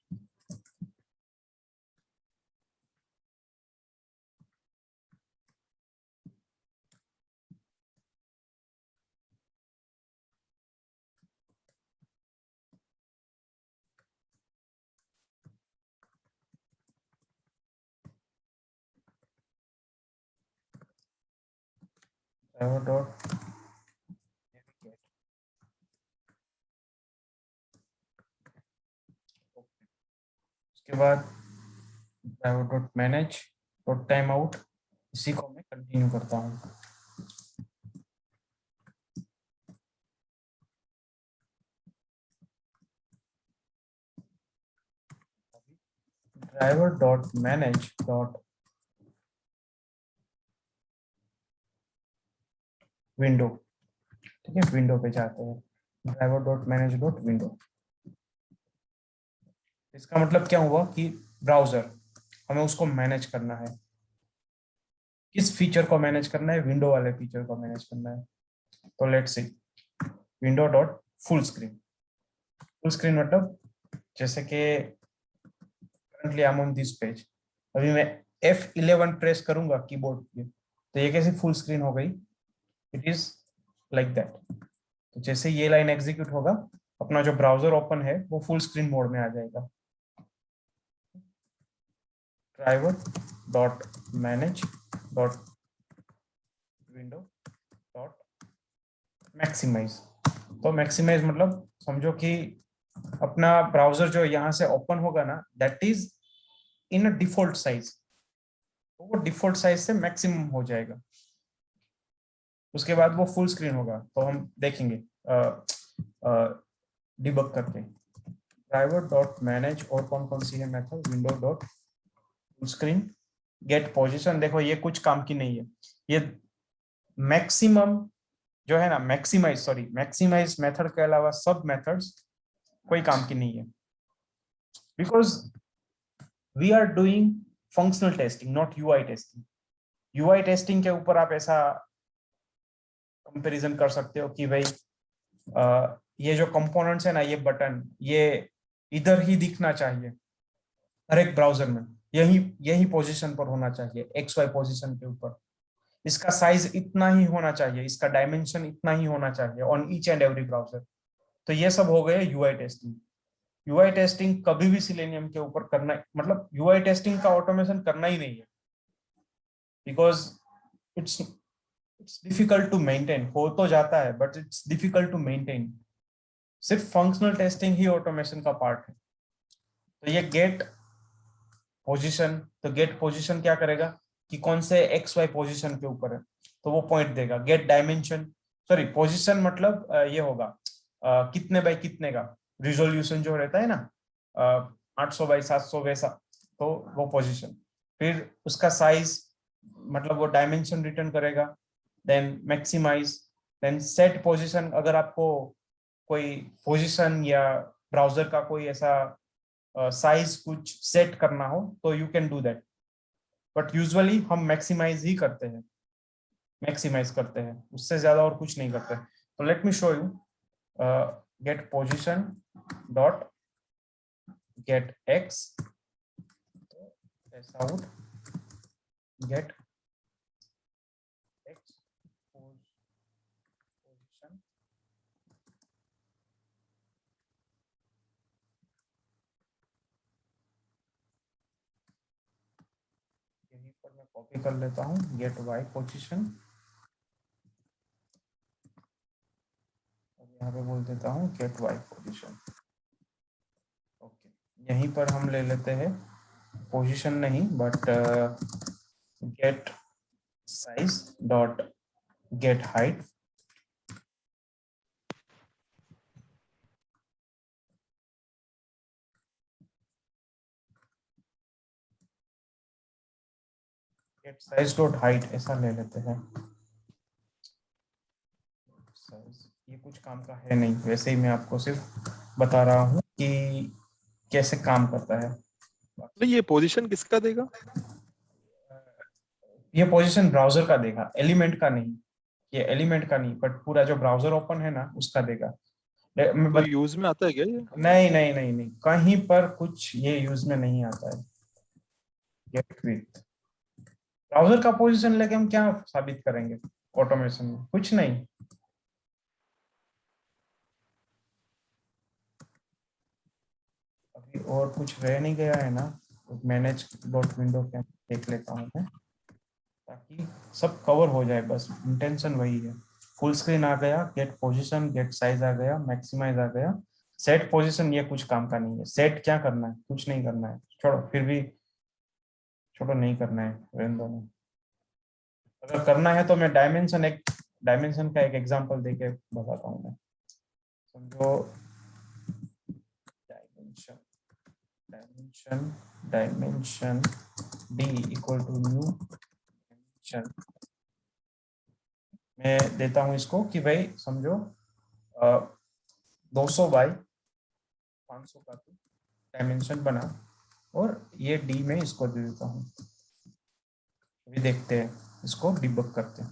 Driver dot navigate, उसके बाद driver dot manage dot time out. इसी को मैं कंटिन्यू करता हूँ। Driver dot manage dot window, ठीक है, विंडो पे जाते हैं, driver dot manage dot window. इसका मतलब क्या हुआ कि ब्राउजर हमें उसको मैनेज करना है, किस फीचर को मैनेज करना है, विंडो वाले फीचर को मैनेज करना है। तो let's see window dot full screen. Full screen मतलब जैसे कि currently I am on this page, अभी मैं F11 प्रेस करूंगा कीबोर्ड पे तो ये कैसे फुल स्क्रीन हो गई, इट इज लाइक दैट। तो जैसे ये लाइन एग्जीक्यूट होगा अपना जो ब्राउजर ओपन है वो फुल स्क्रीन मोड में आ जाएगा। Driver dot manage dot window dot maximize. तो मैक्सिमाइज मतलब समझो कि अपना ब्राउजर जो यहाँ से ओपन होगा ना that is in a default size, तो वो डिफॉल्ट साइज से मैक्सिमम हो जाएगा, उसके बाद वो फुल स्क्रीन होगा। तो हम देखेंगे डिबग करके। ड्राइवर डॉट मैनेज और कौन कौन सी है method, window dot full screen, get position. देखो ये कुछ काम की नहीं है, ये मैक्सिमम जो है ना, मैक्सिमाइज मेथड के अलावा सब मेथड्स कोई काम की नहीं है, because we are doing functional testing not UI testing. UI testing के ऊपर आप ऐसा कंपैरिजन कर सकते हो कि भाई ये जो कंपोनेंट्स है ना, ये बटन ये इधर ही दिखना चाहिए हर एक ब्राउजर में, यही यही पोजीशन पर होना चाहिए, एक्स वाई पोजीशन के ऊपर, इसका साइज इतना ही होना चाहिए, इसका डायमेंशन इतना ही होना चाहिए on each and every browser. तो ये सब हो गए यूआई टेस्टिंग। यूआई टेस्टिंग कभी भी सिलेनियम के ऊपर करना, मतलब यूआई टेस्टिंग का ऑटोमेशन करना ही नहीं है, because it's it's difficult to maintain. हो तो जाता है but it's difficult to maintain. सिर्फ फंक्शनल टेस्टिंग ही ऑटोमेशन का पार्ट है। तो ये गेट पोजीशन, तो गेट पोजीशन क्या करेगा कि कौन से एक्स वाई पोजीशन के ऊपर है तो वो पॉइंट देगा। गेट डायमेंशन, सॉरी पोजीशन मतलब ये होगा कितने बाय कितने का रिजोल्यूशन जो रहता है ना, 800 बाय 700 वैसा, तो वो पोजीशन। फिर उसका साइज मतलब वो डायमेंशन रिटर्न करेगा। Then maximize, then set position. अगर आपको कोई पोजीशन या ब्राउजर का कोई ऐसा साइज कुछ सेट करना हो तो you can do that, but usually हम मैक्सिमाइज ही करते हैं, मैक्सिमाइज करते हैं, उससे ज्यादा और कुछ नहीं करते। तो let me show you get position dot get x out get x position, यहीं पर मैं कॉपी कर लेता हूँ गेट वाई पोजीशन, यहाँ पे बोल देता हूँ गेट वाई पोजीशन। ओके, यहीं पर हम ले लेते हैं पोजीशन नहीं but get size dot get height, get size dot height ऐसा ले लेते हैं। साइज ये कुछ काम का है नहीं, वैसे ही मैं आपको सिर्फ बता रहा हूँ कि कैसे काम करता है। नहीं, ये पोजीशन किसका देगा? ये पोजीशन ब्राउजर का देगा, एलिमेंट का नहीं, ये एलिमेंट का नहीं बट पूरा जो ब्राउजर ओपन है ना उसका देगा। तो यूज में आता है क्या ये? नहीं नहीं नहीं नहीं, कहीं पर कुछ ये यूज में नहीं आता है। गेट विथ ब्राउजर का पोजीशन लेके हम क्या साबित करेंगे ऑटोमेशन में, कुछ नहीं। अभी और कुछ रह नहीं गया है ना, तो मैनेज डॉट विंडो के देख लेता हूँ मैं ताकि सब कवर हो जाए, बस इंटेंशन वही है। फुल स्क्रीन आ गया, गेट पोजीशन गेट साइज आ गया, मैक्सिमाइज आ गया, सेट पोजीशन ये कुछ काम का नहीं है। सेट क्या करना है, कुछ नहीं करना है, छोड़ो, फिर भी छोड़ो, नहीं करना है, रहने दो। अगर करना है तो मैं डायमेंशन का एक एग्जांपल देके बताता हूँ मैं। समझो dimension dimension d equal to new dimension, मैं देता हूं इसको कि भाई समझो 200 बाई 500 का तो डायमेंशन बना, और ये डी में इसको दे देता हूं। अभी देखते हैं, इसको डिबग करते हैं।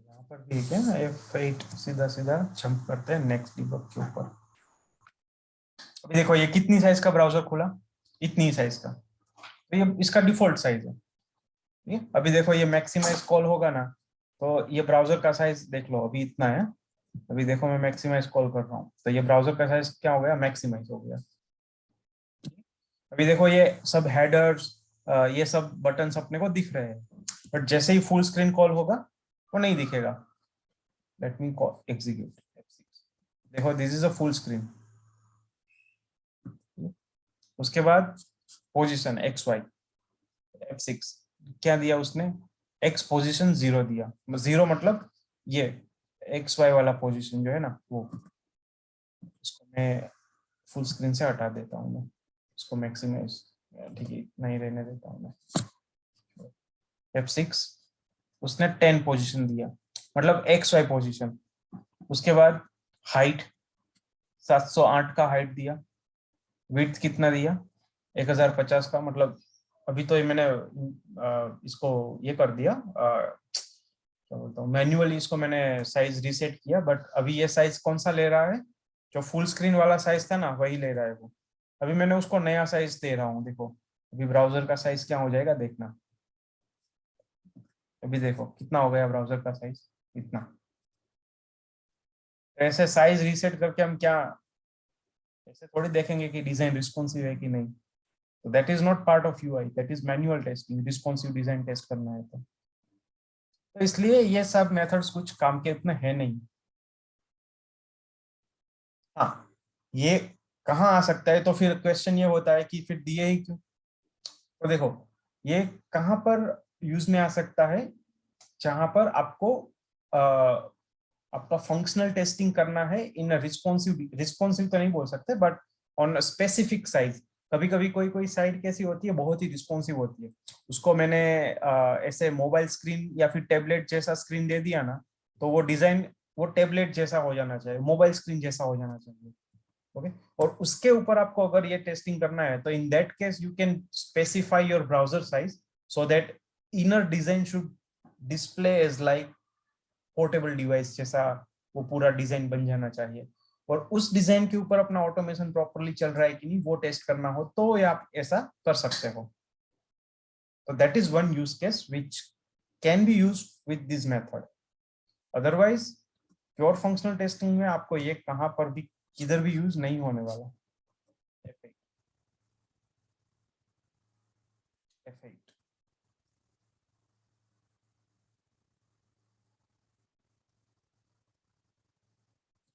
यहाँ पर भी है ना F8, सीधा सीधा जंप करते हैं नेक्स्ट डिबग के ऊपर। अभी देखो ये कितनी साइज का ब्राउजर खुला, इतनी साइज का, तो ये इसका डिफॉल्ट साइज है। ठीक है, अभी देखो ये मैक्सिमाइज कॉल होगा ना, तो ये ब्राउजर का साइज देख लो अभी इतना है। अभी देखो मैं मैक्सिमाइज कॉल कर रहा हूँ, तो ये ब्राउजर का साइज क्या हो गया, मैक्सिमाइज हो गया। अभी देखो ये सब हेडर्स, ये सब बटन्स अपने को दिख रहे हैं, बट जैसे ही फुल स्क्रीन कॉल होगा वो नहीं दिखेगा। Let me execute F6। देखो this is a full screen. उसके बाद पोजीशन XY, F6 क्या दिया उसने, X पोजीशन 0 दिया। 0 मतलब ये XY वाला पोजीशन जो है ना वो, इसको मैं फुल स्क्रीन से हटा देता हूँ, मैं इसको मैक्सिमाइज ठीक है नहीं रहने देता हूँ मैं। F6 उसने 10 पोजीशन दिया, मतलब XY पोजीशन। उसके बाद हाइट 708 का हाइट दिया, विड्थ कितना दिया 1050 का, मतलब अभी तो ये मैंने इसको ये कर दिया, क्या बोलता हूँ, मैन्युअली इसको मैंने साइज रीसेट किया, बट अभी ये साइज कौन सा ले रहा है, जो फुल स्क्रीन वाला साइज था ना वही ले रहा है वो। अभी मैंने उसको नया साइज दे रहा हूँ, देखो अभी ब्राउजर का साइज क्या हो जाएगा देखना। अभी देखो कितना हो गया ब्राउजर का साइज, इतना। ऐसे साइज रीसेट करके हम क्या ऐसे थोड़ी देखेंगे कि डिजाइन रिस्पॉन्सिव है कि नहीं। तो that is not part of UI, that is manual testing, responsive design test करना है तो इसलिए ये सब मेथड्स कुछ काम के इतने हैं नहीं। हाँ, ये कहाँ आ सकता है, तो फिर क्वेश्चन ये होता है कि फिर दिए ही क्यों। तो देखो ये कहाँ पर यूज में आ सकता है, जहां पर आपको आपका फंक्शनल टेस्टिंग करना है इन रिस्पॉन्सिव तो नहीं बोल सकते, बट ऑन स्पेसिफिक साइज। कभी कभी कोई कोई साइट कैसी होती है, बहुत ही रिस्पॉन्सिव होती है, उसको मैंने ऐसे मोबाइल स्क्रीन या फिर टेबलेट जैसा स्क्रीन दे दिया ना, तो वो डिजाइन वो टेबलेट जैसा हो जाना चाहिए, मोबाइल स्क्रीन जैसा हो जाना चाहिए। ओके, और उसके ऊपर आपको अगर ये टेस्टिंग करना है, तो in that case you can specify your browser size so that inner design should display as like portable device जैसा, वो पूरा डिजाइन बन जाना चाहिए। और उस डिजाइन के ऊपर अपना ऑटोमेशन प्रॉपर्ली चल रहा है कि नहीं वो टेस्ट करना हो, तो ये आप ऐसा कर सकते हो। तो that is one use case which can be used with this method. Otherwise pure functional testing में आपको ये कहां पर भी किधर भी यूज नहीं होने वाला। F8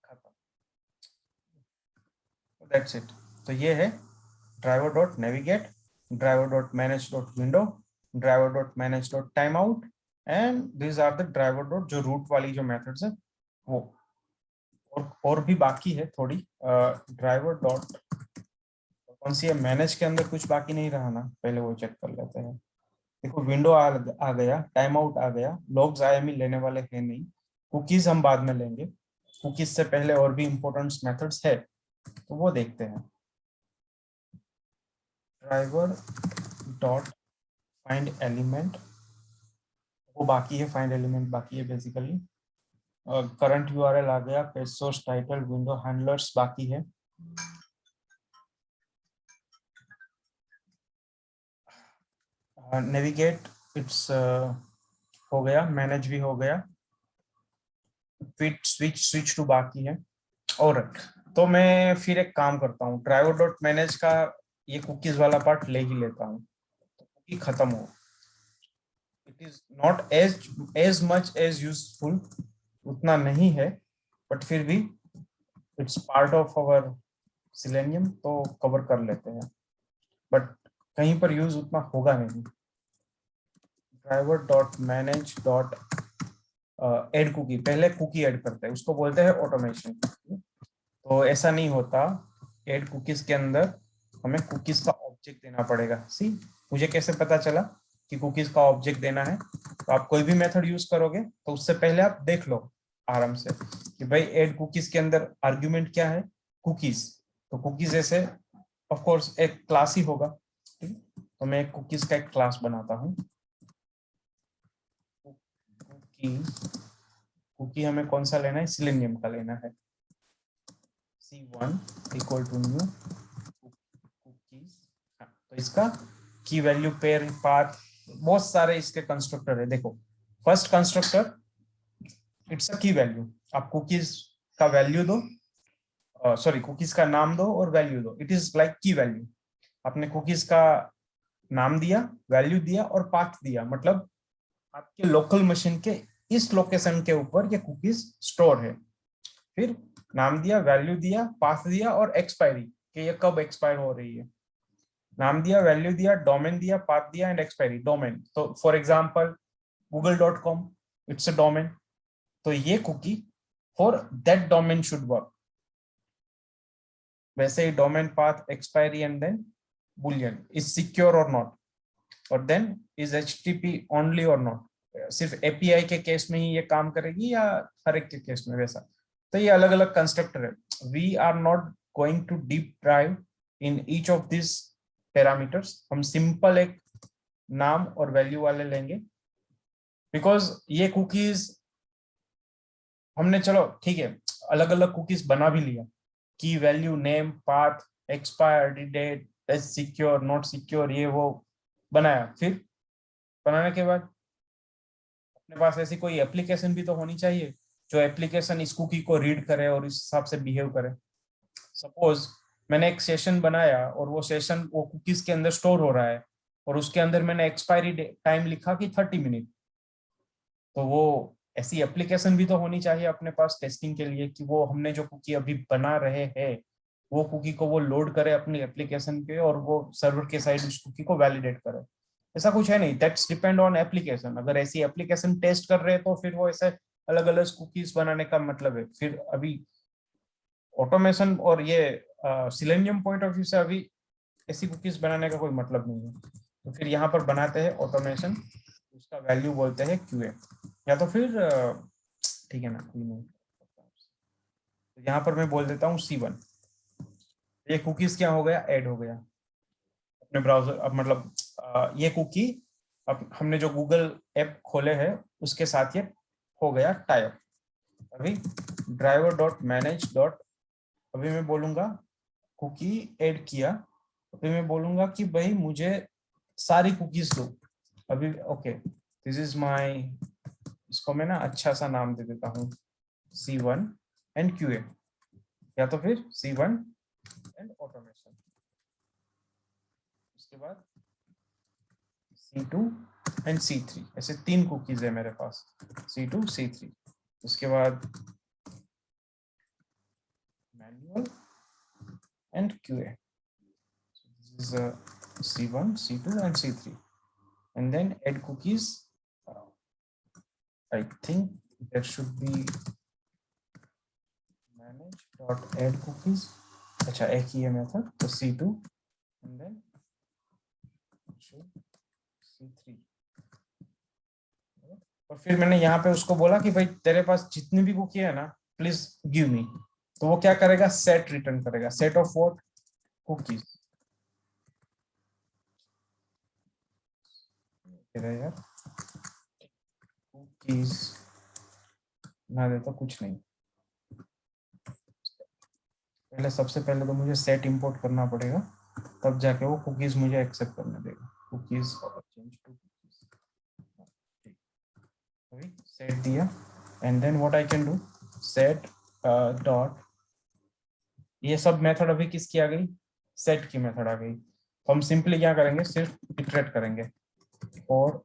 खत्म, दैट्स इट। तो ये है driver dot navigate, driver dot manage dot window, driver dot manage dot time out, and this are the driver dot जो रूट वाली जो मेथड्स है वो। और भी बाकी है थोड़ी, ड्राइवर डॉट कौन सी है, मैनेज के अंदर कुछ बाकी नहीं रहा ना, पहले वो चेक कर लेते हैं। देखो विंडो आ गया, टाइम आउट आ गया, लॉग्स आईएमई लेने वाले हैं नहीं, कुकीज हम बाद में लेंगे, कुकीज से पहले और भी इंपॉर्टेंट मेथड्स है तो वो देखते हैं। ड्राइवर डॉट फाइंड एलिमेंट, वो बाकी है, फाइंड एलिमेंट बाकी है बेसिकली। करंट यूआरएल आ गया, page source title window handlers बाकी है। नेविगेट इट्स हो गया, मैनेज भी हो गया, फिट स्विच स्विच टू बाकी है। और तो मैं फिर एक काम करता हूँ, ड्राइवर डॉट मैनेज का ये कुकीज वाला पार्ट ले ही लेता हूँ, तो कुकी खत्म हो। It is not as much as useful, उतना नहीं है, बट फिर भी it's part of our Selenium तो कवर कर लेते हैं, बट कहीं पर यूज उतना होगा नहीं। Driver dot manage dot add cookie, पहले कुकी ऐड करते हैं, उसको बोलते हैं ऑटोमेशन। तो ऐसा नहीं होता, ऐड कुकीज के अंदर हमें कुकीज का ऑब्जेक्ट देना पड़ेगा। सी, मुझे कैसे पता चला कि कुकीज का ऑब्जेक्ट देना है? तो आप कोई भी मेथड यूज करोगे तो उससे पहले आप देख लो आराम से कि भाई ऐड कुकीज के अंदर आर्गुमेंट क्या है, कुकीज। तो कुकीज ऐसे ऑफ कोर्स एक क्लास ही होगा, ठीक है? तो मैं एक कुकीज का एक क्लास बनाता हूँ। कुकी हमें कौन सा लेना है? सिलेनियम का लेना है। C1 equal to new cookies. तो इसका की वैल्यू पेयर पाथ, बहुत सारे इसके कंस्ट्रक्टर है। देखो, फर्स्ट कंस्ट्रक्टर इट्स अ की वैल्यू, आप कुकीज का वैल्यू दो, सॉरी कुकीज का नाम दो और वैल्यू दो, इट इज लाइक की वैल्यू। आपने कुकीज का नाम दिया, वैल्यू दिया और पाथ दिया, मतलब आपके लोकल मशीन के इस लोकेशन के ऊपर ये कुकीज स्टोर है। फिर नाम दिया, वैल्यू दिया, पाथ दिया और एक्सपायरी, कि ये कब एक्सपायर हो रही है। नाम दिया, वैल्यू दिया, डोमेन दिया, पाथ दिया एंड एक्सपायरी। डोमेन तो for example google.com, it's a domain. तो ये cookie for that domain should work. वैसे ही domain, path, expiry and then boolean, is secure और नॉट, और देन इज HTTP ओनली और नॉट। सिर्फ API के केस में ही ये काम करेगी या हर एक के केस में वैसा? तो ये अलग अलग कंस्ट्रक्टर है। We are not going to deep drive in each of this parameters. हम सिंपल एक नाम और वैल्यू वाले लेंगे, बिकॉज ये कुकीज हमने, चलो ठीक है, अलग अलग कुकीज बना भी लिया, key value, name, path, expiry date, secure, not secure, ये वो बनाया। फिर बनाने के बाद अपने पास ऐसी कोई एप्लीकेशन भी तो होनी चाहिए जो एप्लीकेशन इस कुकी को रीड करे और इस हिसाब से बिहेव करे। सपोज मैंने एक सेशन बनाया और वो सेशन वो कुकीज के अंदर स्टोर हो रहा है, और उसके अंदर मैंने एक्सपायरी टाइम लिखा कि 30 मिनट। तो वो ऐसी एप्लीकेशन भी तो होनी चाहिए अपने पास टेस्टिंग के लिए, कि वो हमने जो कुकी अभी बना रहे हैं वो कुकी को वो लोड करे अपनी एप्लीकेशन पे और वो सर्वर के साइड उस कुकी को वैलिडेट करे। ऐसा कुछ है नहीं, दैट्स डिपेंड ऑन एप्लीकेशन। अगर ऐसी एप्लीकेशन टेस्ट कर रहे हैं तो फिर वो ऐसे अलग अलग कुकीज बनाने का मतलब है। फिर अभी ऑटोमेशन और ये सिलेनियम पॉइंट ऑफ व्यू से अभी ऐसी कुकीज बनाने का कोई मतलब नहीं है। तो फिर यहाँ पर बनाते हैं ऑटोमेशन, उसका वैल्यू बोलते हैं QA, या तो फिर ठीक है ना, कोई नहीं। तो यहाँ पर मैं बोल देता हूँ C1। ये कुकीज क्या हो गया? ऐड हो गया अपने ब्राउजर। अब मतलब ये कुकी अब हमने जो गूगल ऐप खोले हैं उसके साथ ये हो गया टाइप। अभी ड्राइवर डॉट मैनेज डॉट, अभी मैं बोलूंगा कुकी ऐड किया, अभी मैं बोलूंगा कि भाई मुझे सारी कुकीज दो। अभी ओके, दिस इज माय, इसको मैं ना अच्छा सा नाम दे देता हूँ C1 एंड QA, या तो फिर C1 एंड ऑटोमेशन। उसके बाद C2 एंड C3, ऐसे 3 कुकीज है मेरे पास, C2 C3। उसके बाद manual and QA, this is C1 C2 and C3, and then add cookies. I think there should be manage dot add cookies. अच्छा, एक ही है मेथड, तो C2 and then C3। और फिर मैंने यहाँ पे उसको बोला कि भाई तेरे पास जितनी भी कुकी है ना प्लीज गिव मी। तो वो क्या करेगा? सेट रिटर्न करेगा, सेट ऑफ व्हाट? कुकीज। यार कुकीज ना दे तो कुछ नहीं। पहले सबसे पहले तो मुझे सेट इंपोर्ट करना पड़ेगा, तब जाके वो कुकीज मुझे एक्सेप्ट करने देगा। कुकीज और चेंज टू कुकीज, अभी सेट दिया, and then what I can do, set dot, ये सब मेथड अभी किसकी आ गई? सेट की मेथड आ गई। तो हम सिंपली क्या करेंगे, सिर्फ इटरेट करेंगे और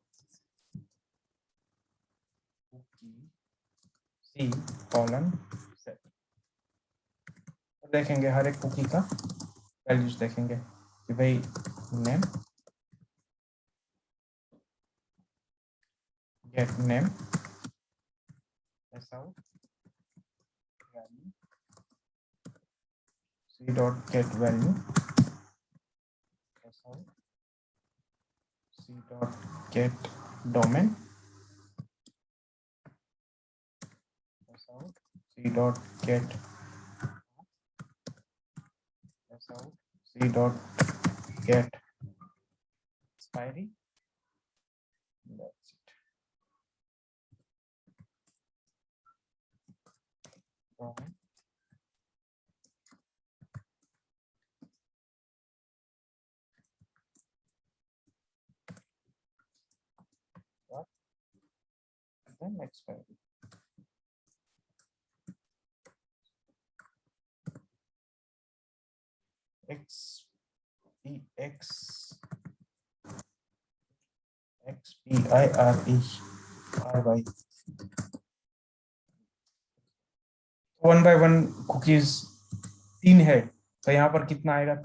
C कॉलन सेट। देखेंगे हर एक कुकी का वैल्यूज देखेंगे कि भाई नेम गेट नेम ऐसा value c dot get value ऐसा c dot get domain ऐसा c dot get ऐसा c dot get expiry. That's it. Domain. Then expiry. X P X X P I R E R Y. 1 by 1 cookies 3 है तो यहाँ पर कितना आएगा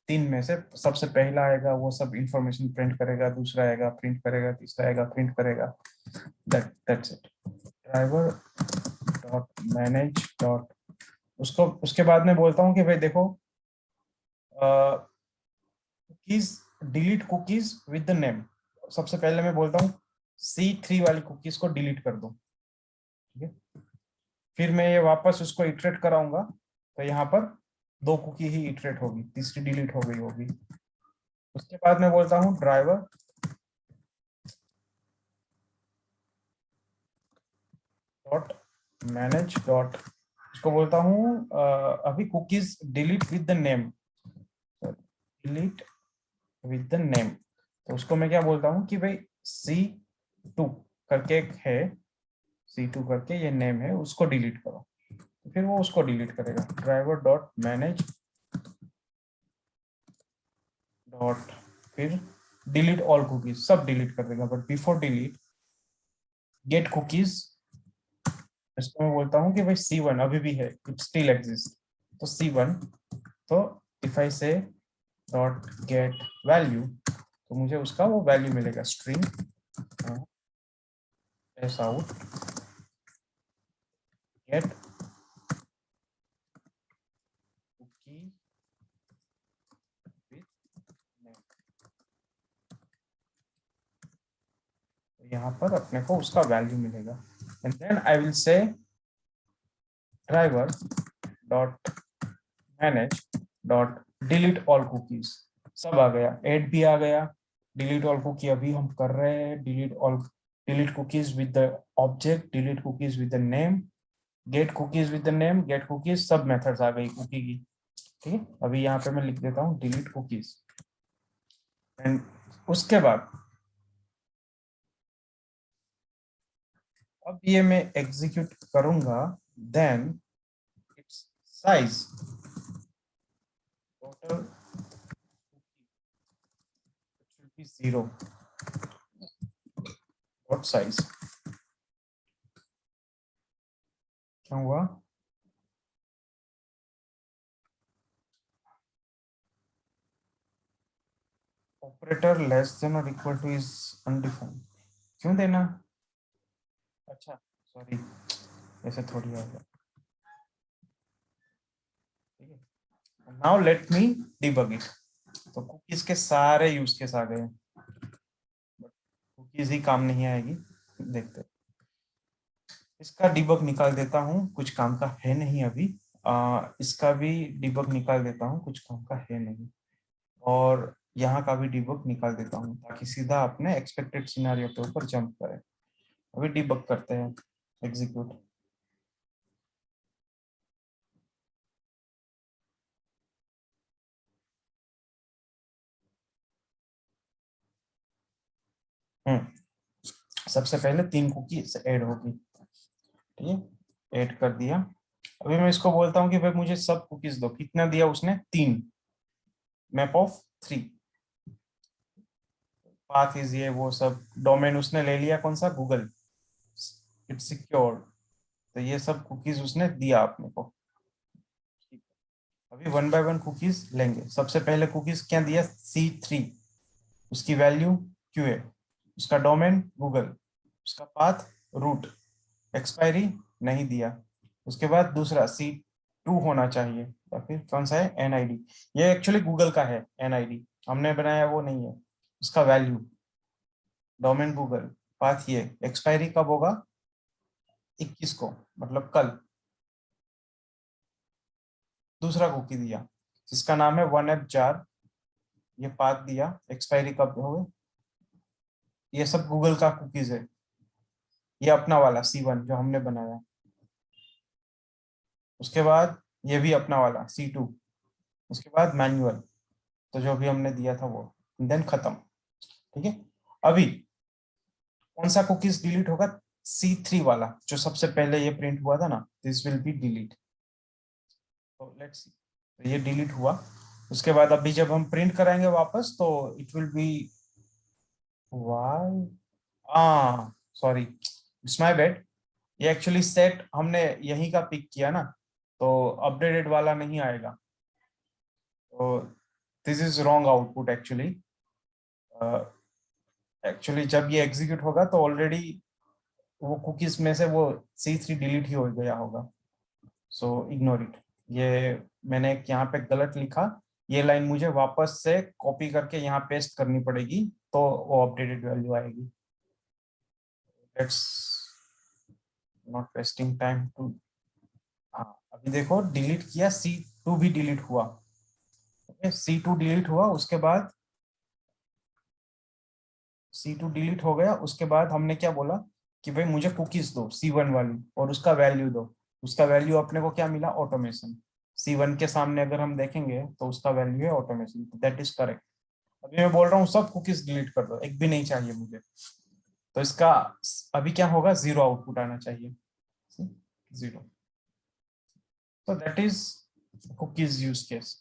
3 में से सबसे पहला आएगा वो सब इंफॉर्मेशन प्रिंट करेगा, दूसरा आएगा प्रिंट करेगा, तीसरा आएगा प्रिंट करेगा. That's it. Driver dot manage dot उसको उसके बाद में बोलता हूँ कि भाई देखो cookies delete cookies with the name. सबसे पहले मैं बोलता हूँ C3 वाली कुकीज को डिलीट कर दो. ठीक है, फिर मैं ये वापस उसको इटरेट कराऊंगा तो यहाँ पर 2 कुकी ही इटरेट होगी, तीसरी डिलीट हो गई होगी. उसके बाद मैं बोलता हूँ ड्राइवर डॉट मैनेज डॉट उसको बोलता हूँ अभी cookies delete with the name, delete with the name. तो उसको मैं क्या बोलता हूँ कि भाई C2 करके एक है, C2 करके ये नेम है, उसको डिलीट करो. तो फिर वो उसको डिलीट करेगा. ड्राइवर डॉट मैनेज डॉट फिर डिलीट ऑल कुकीज, सब डिलीट कर देगा. But before delete get cookies इसको मैं बोलता हूँ कि भाई C1 अभी भी है, इट स्टिल एग्जिस्ट. तो C1 तो इफ आई से डॉट गेट वैल्यू तो मुझे उसका वो वैल्यू मिलेगा string s out get cookie with name. यहाँ पर अपने को उसका वैल्यू मिलेगा. And then I will say driver dot manage dot delete all cookies. सब आ गया, ऐड भी आ गया, डिलीट ऑल कुकी अभी हम कर रहे हैं. Delete cookies with the object, delete cookies with the name, get cookies with the name, get cookies, सब मेथड्स आ गई कुकी की. ठीक है, अभी यहाँ पे मैं लिख देता हूँ डिलीट कुकीज. एंड उसके बाद अब ये मैं एग्जीक्यूट करूंगा. Then it's size total should be 0. What size? क्या हुआ? ऑपरेटर लेस देन और इक्वल टू इज अनडिफाइंड. क्यों देना? अच्छा सॉरी, ऐसे थोड़ी आएगा. ठीक है, now let me debug it. तो कुकीज के सारे यूज केस आ गए, कुकीज ही काम नहीं आएगी. देखते इसका डिबग निकाल देता हूँ, कुछ काम का है नहीं अभी. इसका भी डिबग निकाल देता हूँ, कुछ काम का है नहीं. और यहाँ का भी डिबग निकाल देता हूँ ताकि सीधा अपने एक्सपेक्टेड सिनेरियो के ऊपर जंप करें. अभी डिबग करते हैं, एग्जीक्यूट. सबसे पहले 3 कुकी ऐड होगी. ठीक है, ऐड कर दिया. अभी मैं इसको बोलता हूँ कि भाई मुझे सब कुकीज दो. कितना दिया उसने? 3. Map of 3. पाथ इज ये वो सब. डोमेन उसने ले लिया कौन सा? गूगल. It's secured. तो ये सब कुकीज उसने दिया अपने को. अभी 1 बाय 1 कुकीज लेंगे। सबसे पहले कुकीज क्या दिया, C3, उसकी वैल्यू QA, उसका डोमेन गूगल, उसका पाथ रूट, एक्सपायरी नहीं दिया। उसके बाद दूसरा C2 होना चाहिए, या फिर कौन सा है, NID। ये एक्चुअली गूगल का है, NID हमने बनाया वो नहीं है। उसका वैल्यू, डोमेन गूगल, पाथ ये, एक्सपायरी कब होगा, 21 को, मतलब कल। दूसरा कुकी दिया जिसका नाम है 1F4, ये पाथ दिया, एक्सपायरी कब होगा, ये सब गूगल का कुकीज है। ये अपना वाला C1 जो हमने बनाया। उसके बाद ये भी अपना वाला C2। उसके बाद मैन्युअल, तो जो भी हमने दिया था वो, देन खत्म। ठीक है, अभी कौन सा कुकीज डिलीट होगा, C3 वाला जो सबसे पहले ये प्रिंट हुआ था ना, दिस विल बी डिलीट। तो लेट्स सी, तो ये डिलीट हुआ। उसके बाद अभी जब हम प्रिंट कराएंगे वापस तो it will be why, sorry, it's my bad. ये एक्चुअली सेट हमने यहीं का पिक किया ना, तो अपडेटेड वाला नहीं आएगा। तो this is wrong output actually. Actually जब ये एग्जीक्यूट होगा तो ऑलरेडी वो कुकीज में से वो C3 डिलीट ही हो गया होगा। So ignore it. ये मैंने यहाँ पे गलत लिखा, ये लाइन मुझे वापस से कॉपी करके यहाँ पेस्ट करनी पड़ेगी, तो वो अपडेटेड वैल्यू आएगी। Let's not wasting time to, हाँ अभी देखो डिलीट किया, C2 भी डिलीट हुआ। C2 डिलीट हुआ, उसके बाद C2 डिलीट हो गया। उसके बाद हमने क्या बोला कि भाई मुझे कुकीज दो C1 वाली, और उसका वैल्यू दो। उसका वैल्यू अपने को क्या मिला, ऑटोमेशन। C1 के सामने अगर हम देखेंगे तो उसका वैल्यू है ऑटोमेशन, दैट इज करेक्ट। अभी मैं बोल रहा हूँ सब कुकीज डिलीट कर दो, एक भी नहीं चाहिए मुझे। तो इसका अभी क्या होगा, 0 आउटपुट आना चाहिए, 0। तो that is cookies use case,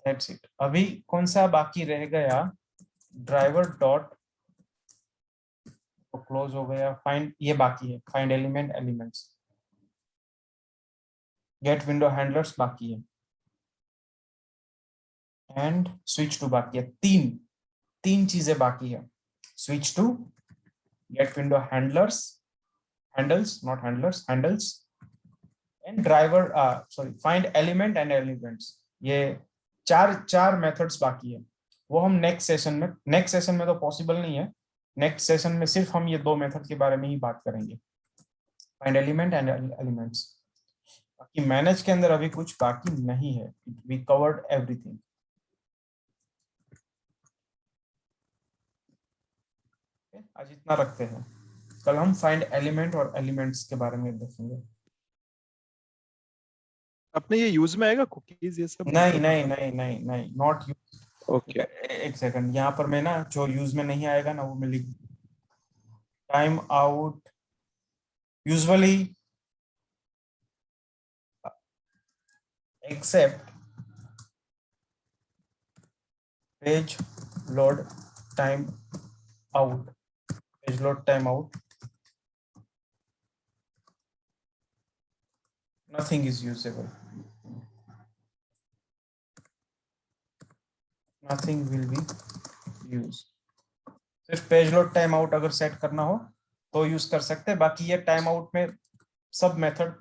that's it. अभी कौन सा बाकी रह गया, ड्राइवर डॉट, तो क्लोज हो गया। फाइंड, ये बाकी है, find element elements, get window handlers बाकी है, एंड स्विच टू बाकी है। तीन तीन चीजें बाकी है, switch to, get window handlers, handles not handlers, handles, and driver, sorry, find element and elements. ये चार चार मेथड्स बाकी है। वो हम नेक्स्ट सेशन में तो पॉसिबल नहीं है। नेक्स्ट सेशन में सिर्फ हम ये दो मेथड के बारे में ही बात करेंगे, फाइंड एलिमेंट एंड एलिमेंट्स। बाकी मैनेज के अंदर अभी कुछ बाकी नहीं है, वी कवर्ड एवरीथिंग। आज इतना रखते हैं, कल हम फाइंड एलिमेंट और एलिमेंट्स के बारे में देखेंगे। अपने ये यूज में आएगा कुकीज ये सब? नहीं नहीं नहीं नहीं नहीं, नॉट यूज। ओके। एक सेकंड, यहाँ पर मैं ना जो यूज में नहीं आएगा ना वो मैं लिख, time out, usually except page load time out, page load time out, nothing is usable, nothing will be use. सिर्फ पेज लोड टाइम आउट अगर सेट करना हो तो यूज कर सकते हैं। बाकी ये टाइम आउट में सब मेथड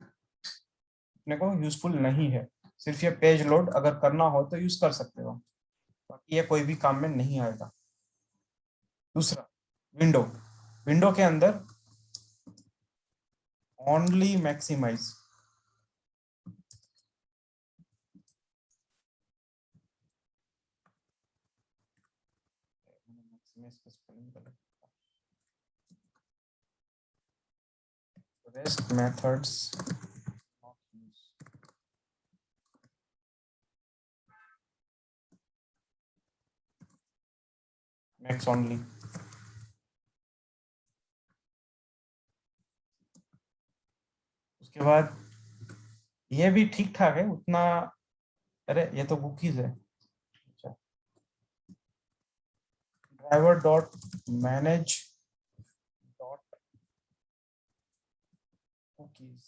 अपने को यूजफुल नहीं है। सिर्फ ये पेज लोड अगर करना हो तो यूज कर सकते हो, बाकी ये कोई भी काम में नहीं आएगा। दूसरा, विंडो, विंडो के अंदर only maximize, rest methods not use, max only. उसके बाद ये भी ठीक ठाक है उतना, अरे ये तो कुकीज है। Driver dot manage dot cookies,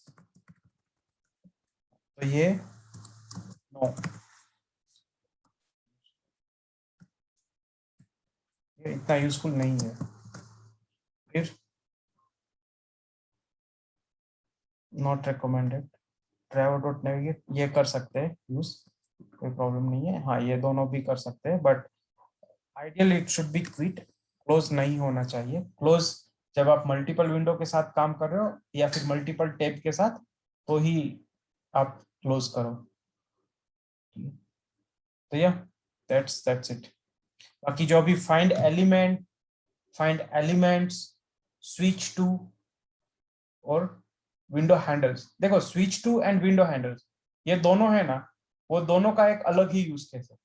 तो ये नो, ये इतना यूजफुल नहीं है। फिर not recommended, travel dot navigate ये कर सकते हैं यूज, कोई प्रॉब्लम नहीं है। हाँ ये दोनों भी कर सकते हैं, but ideally it should be quit, close नहीं होना चाहिए। क्लोज जब आप मल्टीपल विंडो के साथ काम कर रहे हो या फिर मल्टीपल टैब के साथ, तो ही आप क्लोज करो। तो या दैट्स इट। बाकी जो अभी फाइंड एलिमेंट्स, स्विच टू और विंडो हैंडल्स, देखो switch to and window handles ये दोनों है ना, वो दोनों का एक अलग ही यूज केस है।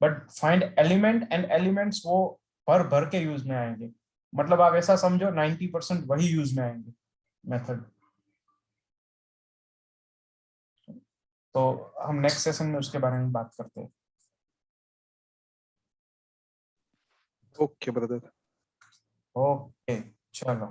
But find element and elements वो भर भर के यूज में आएंगे, मतलब आप ऐसा समझो 90% वही यूज में आएंगे मेथड। तो हम नेक्स्ट सेशन में उसके बारे में बात करते हैं। Okay brother. ओके चलो।